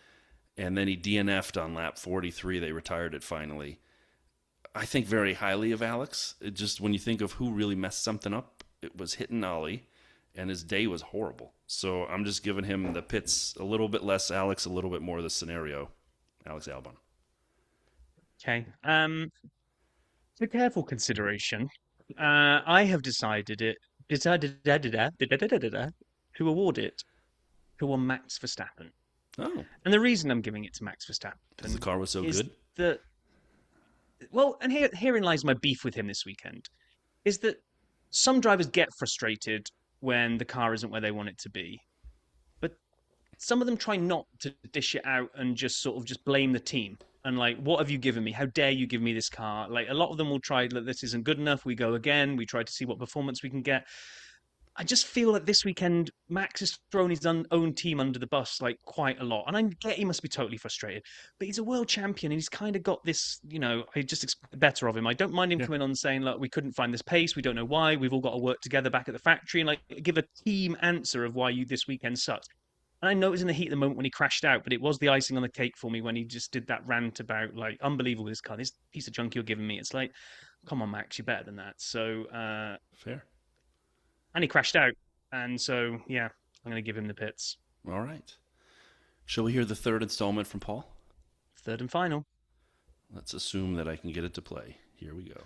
And then he DNF'd on lap 43. They retired it finally. I think very highly of Alex. It just when you think of who really messed something up, it was hitting Ollie, and his day was horrible. So I'm just giving him the pits a little bit less Alex, a little bit more of the scenario. Alex Albon. Okay. For careful consideration, I have decided to award it to one Max Verstappen. Oh, And the reason I'm giving it to Max because Verstappen the car was so is good. that, and herein lies my beef with him this weekend, is that some drivers get frustrated when the car isn't where they want it to be. But some of them try not to dish it out and just sort of just blame the team. And like, what have you given me? How dare you give me this car? Like, a lot of them will try, like, this isn't good enough. We go again. We try to see what performance we can get. I just feel that this weekend, Max has thrown his own team under the bus, like, quite a lot. And I get he must be totally frustrated. But he's a world champion, and he's kind of got this, I just expect better of him. I don't mind him coming on saying, look, we couldn't find this pace. We don't know why. We've all got to work together back at the factory, and like give a team answer of why you this weekend sucked. And I know it was in the heat of the moment when he crashed out, but it was the icing on the cake for me when he just did that rant about, like, unbelievable, this car, this piece of junk you're giving me. It's like, come on, Max, you're better than that. So, Fair. and he crashed out. And so, yeah, I'm going to give him the pits. All right. Shall we hear the third installment from Paul? Third and final. Let's assume that I can get it to play. Here we go.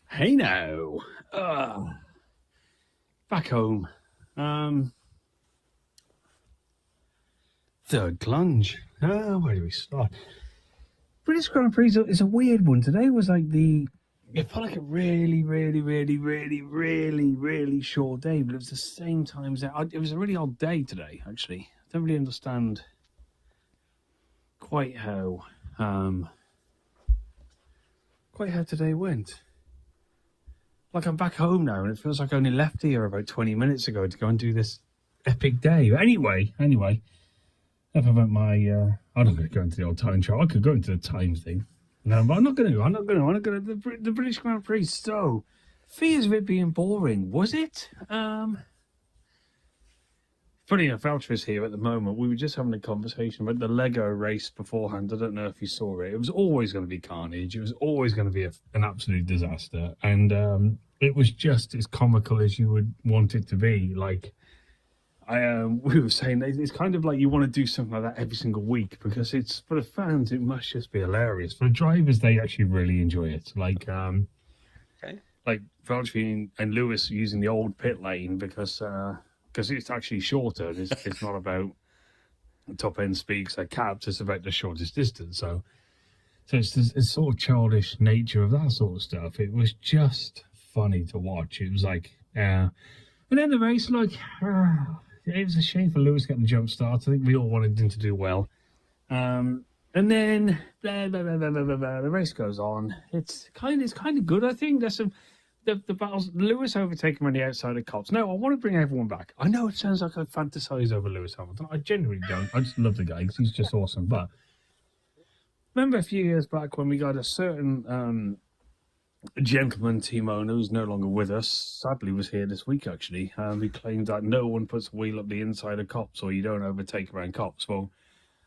Hey now. Back home. Third plunge. Where do we start? British Grand Prix is a weird one. Today was like it felt like a really, really, really, really, really, really short day, but it was the same time as it was a really odd day today, actually. I don't really understand quite how today went. Like, I'm back home now, and it feels like I only left here about 20 minutes ago to go and do this epic day. Anyway, enough about my. I'm not going to go into the old time chart. I could go into the time thing. No, but I'm not going to. The British Grand Prix. So, fears of it being boring. Was it? Funny enough, Valtra's here at the moment. We were just having a conversation about the Lego race beforehand. I don't know if you saw it. It was always going to be carnage. It was always going to be an absolute disaster. And it was just as comical as you would want it to be. Like, we were saying, it's kind of like you want to do something like that every single week, because it's, for the fans, it must just be hilarious. For the drivers, they actually really enjoy it. Like, like Valtteri and Lewis using the old pit lane because it's actually shorter. It's not about top end speeds like caps. It's about the shortest distance. So it's sort of childish nature of that sort of stuff. It was just funny to watch. It was like, and then the race, like, it was a shame for Lewis getting the jump start. I think we all wanted him to do well. And then the race goes on. It's kind of good. I think there's some. The battles, Lewis overtaking on the outside of Cops. No, I want to bring everyone back. I know it sounds like I fantasize over Lewis Hamilton. I genuinely don't. I just love the guy because he's just awesome. But remember a few years back when we got a certain gentleman team owner who's no longer with us, sadly was here this week actually. He claimed that no one puts a wheel up the inside of Cops, or you don't overtake around Cops. Well,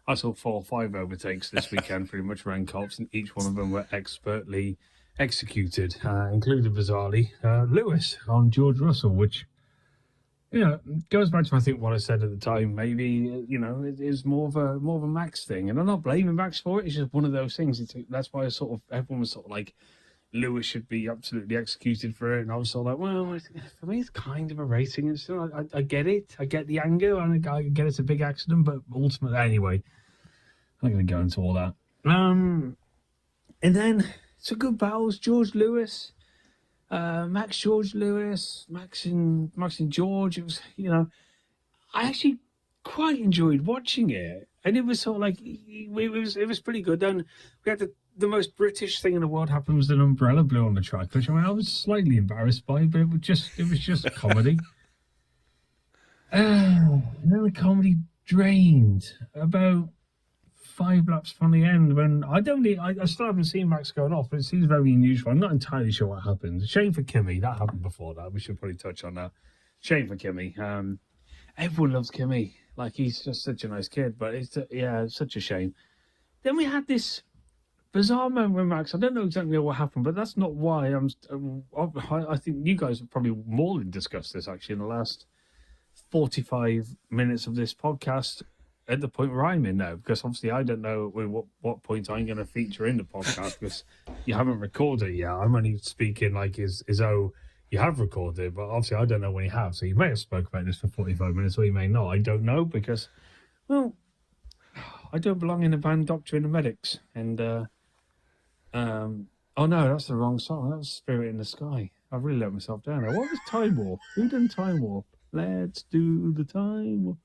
I saw 4 or 5 overtakes this weekend pretty much around Cops, and each one of them were expertly executed, including bizarrely Lewis on George Russell, which goes back to I think what I said at the time. Maybe it is more of a Max thing, and I'm not blaming Max for it. It's just one of those things. That's why everyone was sort of like Lewis should be absolutely executed for it, and I was sort of like, well, for me, it's kind of a racing incident. I get it, I get the anger, and I get it's a big accident, but ultimately, anyway, I'm not going to go into all that. And then some good battles. George Lewis. Max, George Lewis, Max and George. It was, I actually quite enjoyed watching it, and it was sort of like it was pretty good. Then we had the most British thing in the world happen was an umbrella blew on the track, which I was slightly embarrassed by, but it was just comedy. And then the comedy drained about 5 laps from the end when I still haven't seen Max going off, but it seems very unusual. I'm not entirely sure what happened. Shame for Kimi. That happened before that. We should probably touch on that. Shame for Kimi. Everyone loves Kimi. Like, he's just such a nice kid, but it's such a shame. Then we had this bizarre moment with Max. I don't know exactly what happened, but that's not why I think you guys have probably more than discussed this actually in the last 45 minutes of this podcast. At the point where I'm in now, because obviously I don't know what point I'm going to feature in the podcast because you haven't recorded it yet. I'm only speaking like as though you have recorded, but obviously I don't know when you have. So you may have spoke about this for 45 minutes, or you may not. I don't know because, well, I don't belong in the band Doctor and the Medics, and oh no, that's the wrong song. That was Spirit in the Sky. I've really let myself down. What was Time Warp? Who done Time Warp? Let's do the Time Warp.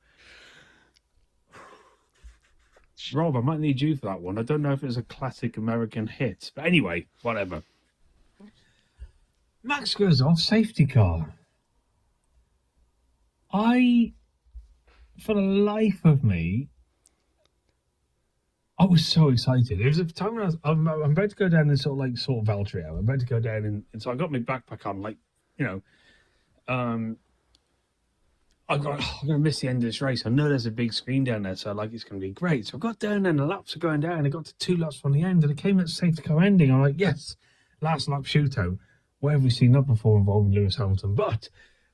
Rob, I might need you for that one. I don't know if it's a classic American hit. But anyway, whatever. Max goes off, safety car. For the life of me, I was so excited. It was a time when I'm about to go down and sort of Valtteri. I'm about to go down and so I got my backpack on, I'm going to miss the end of this race. I know there's a big screen down there, so it's going to be great. So I got down and the laps are going down. I got to 2 laps from the end, and it came at the safety car ending. I'm like, yes, last lap shootout. What have we seen that before involving Lewis Hamilton? But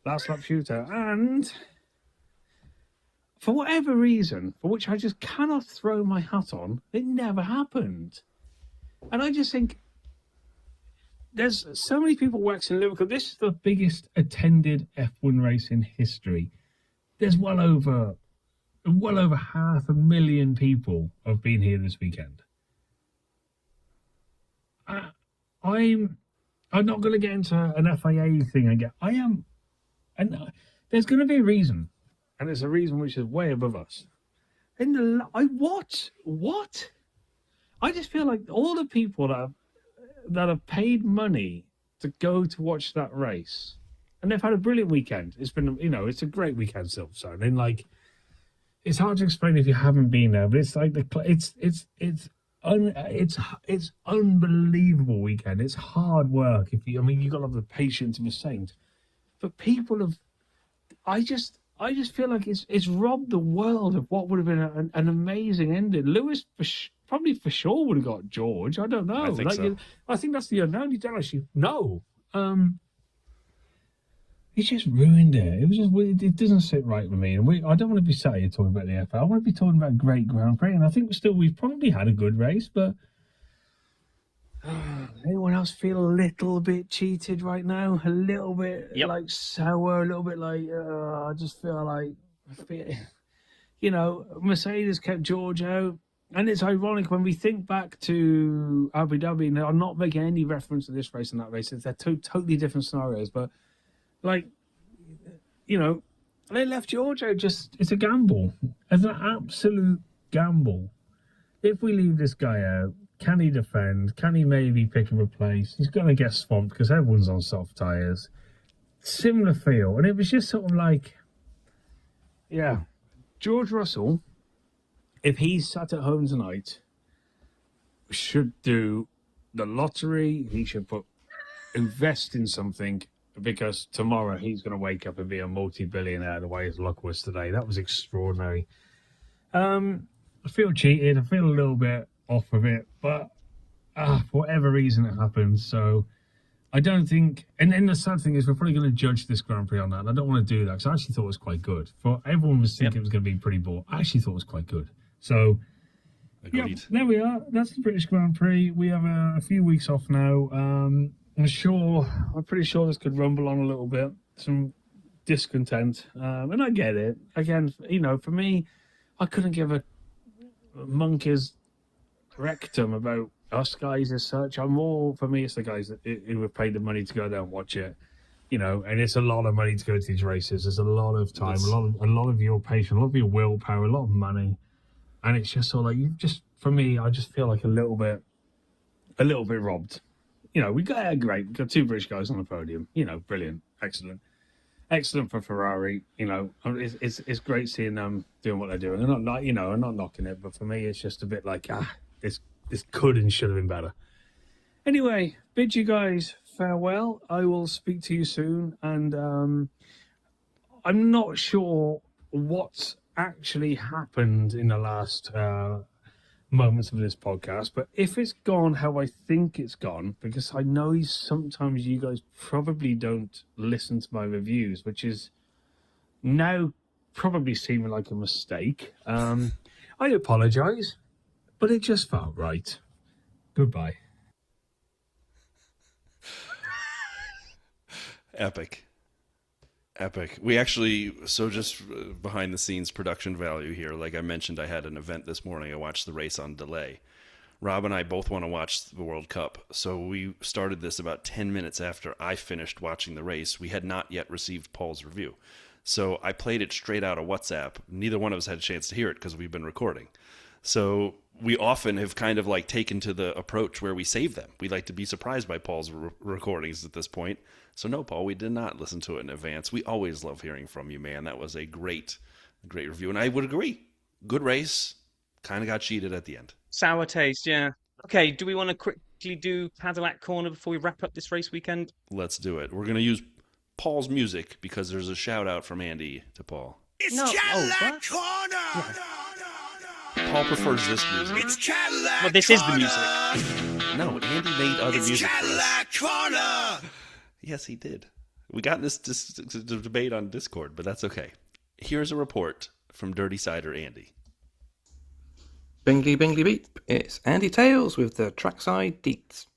last lap shootout. And for whatever reason, for which I just cannot throw my hat on, it never happened. And I just think there's so many people waxing lyrical. This is the biggest attended F1 race in history. There's well over 500,000 people have been here this weekend. I'm not going to get into an FIA thing again. I am, and there's going to be a reason, and it's a reason which is way above us. What? I just feel like all the people that have paid money to go to watch that race, and they've had a brilliant weekend. It's been, it's a great weekend, Silverstone, and it's hard to explain if you haven't been there, but it's like it's unbelievable weekend. It's hard work. You got to have the patience of a saint, but people have. I just feel like it's robbed the world of what would have been an amazing ending. Lewis probably for sure would have got George. I don't know. I think so. I think that's the unknown. You don't actually know. He just ruined it. It doesn't sit right with me. And I don't want to be sat here talking about the FL. I want to be talking about a great Grand Prix. And I think we've probably had a good race, but anyone else feel a little bit cheated right now? A little bit sour, a little bit I just feel like, Mercedes kept George out. And it's ironic when we think back to Abu Dhabi, and I'm not making any reference to this race and that race. They're two totally different scenarios, but they left George out. It's a gamble. It's an absolute gamble. If we leave this guy out, can he defend? Can he maybe pick up a place? He's going to get swamped because everyone's on soft tyres. Similar feel. And it was just sort of George Russell, if he's sat at home tonight, should do the lottery. He should invest in something, because tomorrow he's going to wake up and be a multi-billionaire the way his luck was today. That was extraordinary. I feel cheated. I feel a little bit off of it, but for whatever reason it happened. So I don't think, and then the sad thing is we're probably going to judge this Grand Prix on that, and I don't want to do that because I actually thought it was quite good. For everyone was thinking it was going to be pretty boring. I actually thought it was quite good. So, Agreed. yeah, there we are. That's the British Grand Prix. We have a few weeks off now. I'm pretty sure this could rumble on a little bit. Some discontent, and I get it. Again, for me, I couldn't give a monkey's rectum about us guys as such. For me, it's the guys who have paid the money to go there and watch it, and it's a lot of money to go to these races. There's a lot of time, a lot of your patience, a lot of your willpower, a lot of money, and it's just sort of like for me, I just feel like a little bit robbed. We got great. We got two British guys on the podium. Brilliant, excellent for Ferrari. It's great seeing them doing what they're doing. I'm not knocking it, but for me, it's just a bit like this could and should have been better. Anyway, bid you guys farewell. I will speak to you soon, and I'm not sure what's actually happened in the last moments of this podcast, but if it's gone how I think it's gone, because I know sometimes you guys probably don't listen to my reviews, which is now probably seeming like a mistake. I apologize, but it just felt right. Goodbye. Epic. We actually, so just behind the scenes production value here, like I mentioned, I had an event this morning. I watched the race on delay. Rob and I both want to watch the World Cup, so we started this about 10 minutes after I finished watching the race. We had not yet received Paul's review. So I played it straight out of WhatsApp. Neither one of us had a chance to hear it because we've been recording. So we often have kind of like taken to the approach where we save them. We like to be surprised by Paul's recordings at this point. So no, Paul, we did not listen to it in advance. We always love hearing from you, man. That was a great review. And I would agree. Good race. Kind of got cheated at the end. Sour taste, yeah. Okay, do we want to quickly do Cadillac Corner before we wrap up this race weekend? Let's do it. We're going to use Paul's music because there's a shout out from Andy to Paul. It's Cadillac Corner! Yeah. Paul prefers this music. It's Cadillac Well, this is the music. No, Andy made other music for us. Cadillac Corner! Yes, he did. We got this debate on Discord, but that's okay. Here's a report from Dirty Cider Andy. Bingly bingly beep, it's Andy Tales with the Trackside Deets.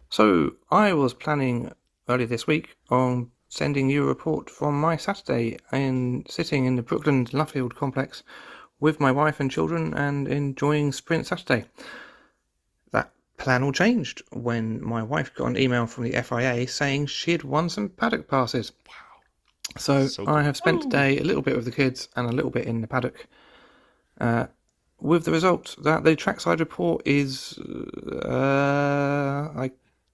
So, I was planning earlier this week on sending you a report from my Saturday and sitting in the Brooklyn Luffield complex with my wife and children and enjoying Sprint Saturday. That plan all changed when my wife got an email from the FIA saying she had won some paddock passes. Wow. So cool. I have spent today a little bit with the kids and a little bit in the paddock. With the result that the trackside report is, I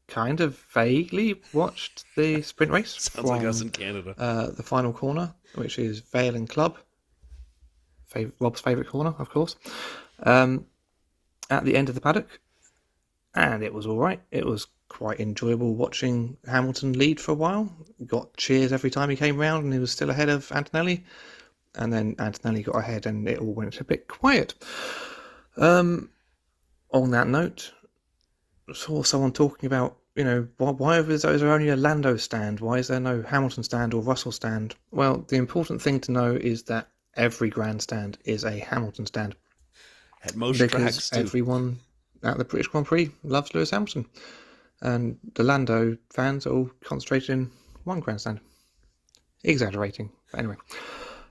kind of vaguely watched the sprint race. Sounds like us in Canada. The final corner, which is Vale and Club. Rob's favourite corner, of course. At the end of the paddock. And it was all right. It was quite enjoyable watching Hamilton lead for a while. Got cheers every time he came round and he was still ahead of Antonelli. And then Antonelli got ahead and it all went a bit quiet. On that note, I saw someone talking about, why is there only a Lando stand? Why is there no Hamilton stand or Russell stand? Well, the important thing to know is that every grandstand is a Hamilton stand. At most because tracks, too. Everyone at the British Grand Prix loves Lewis Hamilton. And the Lando fans are all concentrated in one grandstand. Exaggerating, but anyway.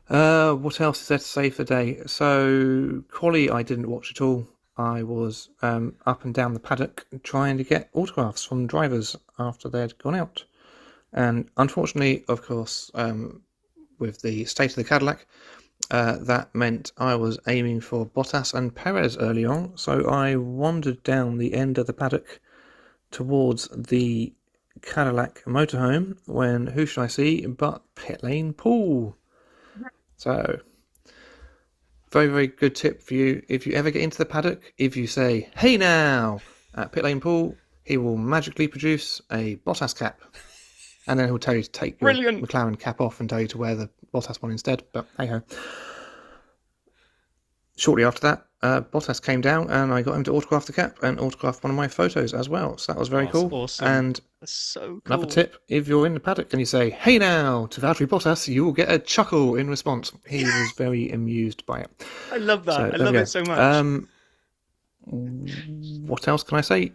What else is there to say for the day? So, Quali I didn't watch at all. I was up and down the paddock trying to get autographs from drivers after they'd gone out. And unfortunately, of course, with the state of the Cadillac, that meant I was aiming for Bottas and Perez early on. So I wandered down the end of the paddock towards the Cadillac motorhome when who should I see but pit lane Paul. So, very, very good tip for you. If you ever get into the paddock, if you say, "Hey now," at pit lane Paul, he will magically produce a Bottas cap. And then he'll tell you to take your McLaren cap off and tell you to wear the Bottas one instead. But hey ho. Shortly after that, Bottas came down and I got him to autograph the cap and autograph one of my photos as well. So that was very cool. Awesome. And That's so cool. another tip, if you're in the paddock and you say, "Hey now," to Valtteri Bottas, you will get a chuckle in response. He was very amused by it. I love that. So, I love it so much. What else can I say?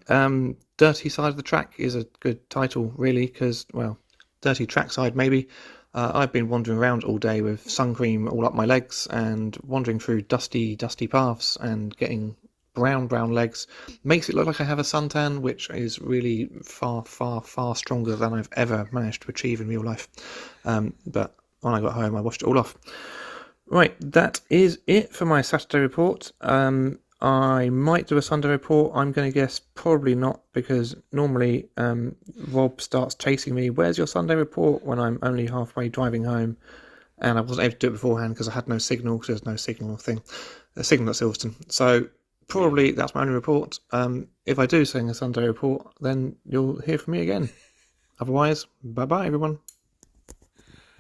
Dirty Side of the Track is a good title, really, because, well, Dirty Trackside, maybe. I've been wandering around all day with sun cream all up my legs and wandering through dusty paths and getting brown legs. Makes it look like I have a suntan, which is really far stronger than I've ever managed to achieve in real life. But when I got home, I washed it all off. Right, that is it for my Saturday report. I might do a Sunday report. I'm going to guess probably not, because normally Rob starts chasing me, "Where's your Sunday report?" when I'm only halfway driving home, and I wasn't able to do it beforehand because I had no signal, because there's no signal at Silverstone. So probably that's my only report. If I do sing a Sunday report, then you'll hear from me again. Otherwise, bye-bye, everyone.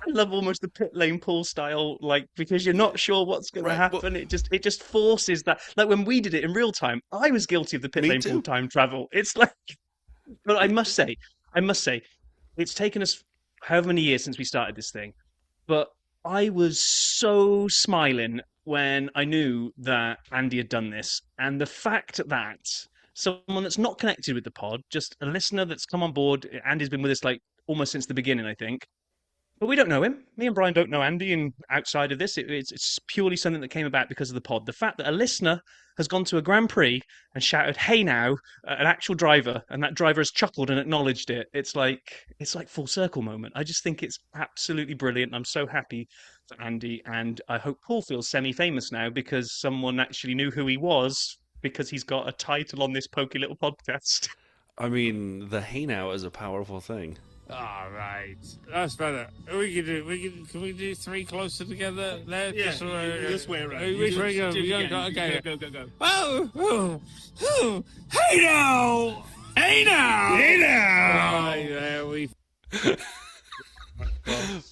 I love almost the pit lane Paul style, like, because you're not sure what's going to happen. Well, it just forces that. Like when we did it in real time, I was guilty of the pit lane Paul time travel. It's like, but I must say, it's taken us however many years since we started this thing, but I was so smiling when I knew that Andy had done this, and the fact that someone that's not connected with the pod, just a listener that's come on board. Andy's been with us like almost since the beginning, I think. But we don't know him. Me and Brian don't know Andy, and outside of this, it's purely something that came about because of the pod. The fact that a listener has gone to a Grand Prix and shouted, "Hey now," at an actual driver, and that driver has chuckled and acknowledged it. It's like full circle moment. I just think it's absolutely brilliant. I'm so happy for Andy, and I hope Paul feels semi-famous now because someone actually knew who he was because he's got a title on this pokey little podcast. I mean, the "hey now" is a powerful thing. All right, that's better. Can we do three closer together? There, Yeah, this way around. Which way go? Okay. Go. Oh, hey now! Hey now! Hey now! Right, there we.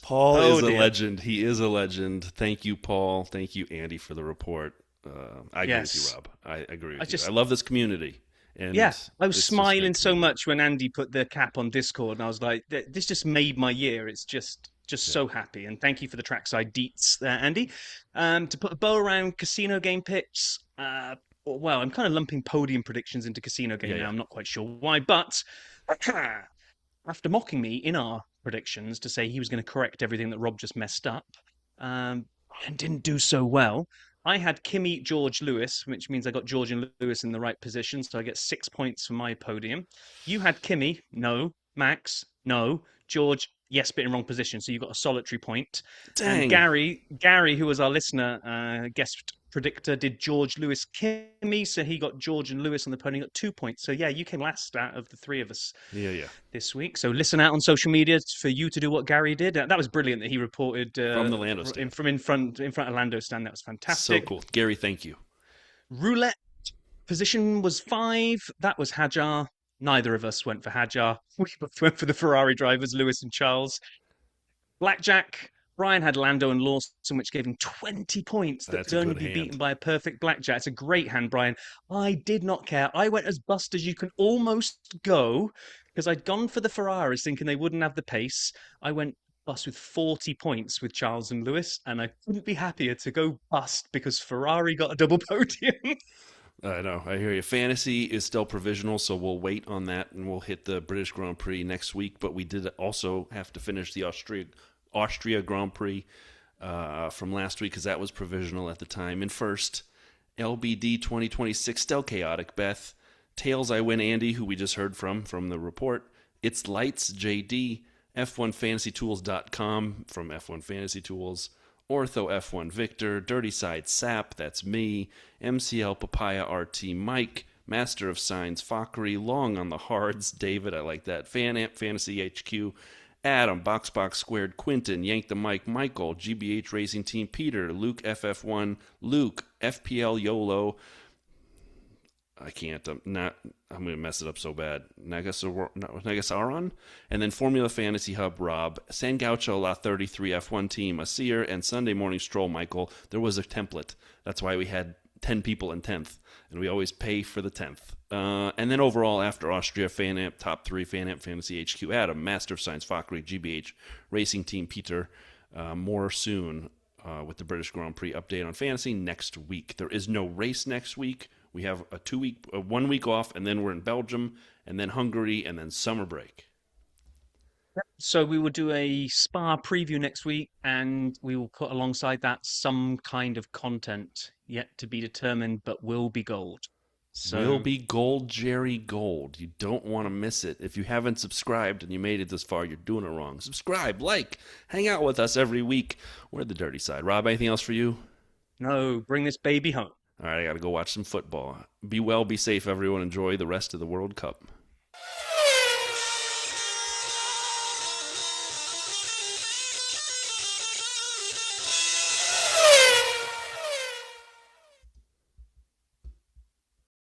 Paul is a dear. legend. He is a legend. Thank you, Paul. Thank you, Andy, for the report. I agree with you, Rob. I agree with you. I love this community. And yeah, I was this smiling makes so me- much when Andy put the cap on Discord, and I was like, this just made my year. It's just so happy. And thank you for the trackside deets there, Andy. To put a bow around casino game picks, well, I'm kind of lumping podium predictions into casino game now. I'm not quite sure why, but after mocking me in our predictions to say he was going to correct everything that Rob just messed up, and didn't do so well, I had Kimi, George, Lewis, which means I got George and Lewis in the right position, so I get 6 points for my podium. You had Kimi, no. Max, no. George, yes, but in wrong position, so you got a solitary point. Dang. And Gary, who was our listener, guest predictor, did George, Lewis, Kimi, so he got George and Lewis on the podium, got 2 points. So yeah, you came last out of the three of us this week. So listen out on social media for you to do what Gary did. That was brilliant that he reported from the Lando stand. From in front of Lando stand. That was fantastic. So cool. Gary, thank you. Roulette position was 5. That was Hajar. Neither of us went for Hajar. We both went for the Ferrari drivers, Lewis and Charles. Blackjack. Brian had Lando and Lawson, which gave him 20 points that could only be beaten by a perfect blackjack. It's a great hand, Brian. I did not care. I went as bust as you can almost go because I'd gone for the Ferraris thinking they wouldn't have the pace. I went bust with 40 points with Charles and Lewis, and I couldn't be happier to go bust because Ferrari got a double podium. I know. I hear you. Fantasy is still provisional, so we'll wait on that, and we'll hit the British Grand Prix next week. But we did also have to finish the Austria Grand Prix from last week because that was provisional at the time. And first, LBD 2026, still chaotic. Beth, Tails, I win. Andy, who we just heard from the report. It's Lights, JD, F1FantasyTools.com from F1 Fantasy Tools. Ortho F1 Victor, Dirty Side Sap, that's me, MCL Papaya RT Mike, Master of Signs Fockery, Long on the Hards, David, I like that, Fan Amp Fantasy HQ, Adam, Box Squared, Quinton, Yank the Mike, Michael, GBH Racing Team, Peter, Luke FF1, Luke, FPL YOLO, I can't, I'm going to mess it up so bad. Nagasaron, and then Formula Fantasy Hub, Rob, San Gaucho La 33 F1 Team, Asir, and Sunday Morning Stroll, Michael. There was a template. That's why we had 10 people in 10th, and we always pay for the 10th. And then overall, after Austria, Fan-Amp, Top 3, Fan-Amp, Fantasy HQ, Adam, Master of Science, Fockery, GBH, Racing Team, Peter. More soon with the British Grand Prix update on Fantasy next week. There is no race next week. We have a 1 week off, and then we're in Belgium, and then Hungary, and then summer break. So we will do a Spa preview next week, and we will put alongside that some kind of content yet to be determined, but will be gold. So Will be gold, Jerry, gold. You don't want to miss it. If you haven't subscribed and you made it this far, you're doing it wrong. Subscribe, like, hang out with us every week. We're the dirty side. Rob, anything else for you? no, bring this baby home. All right, I got to go watch some football. Be well, be safe, everyone. Enjoy the rest of the World Cup.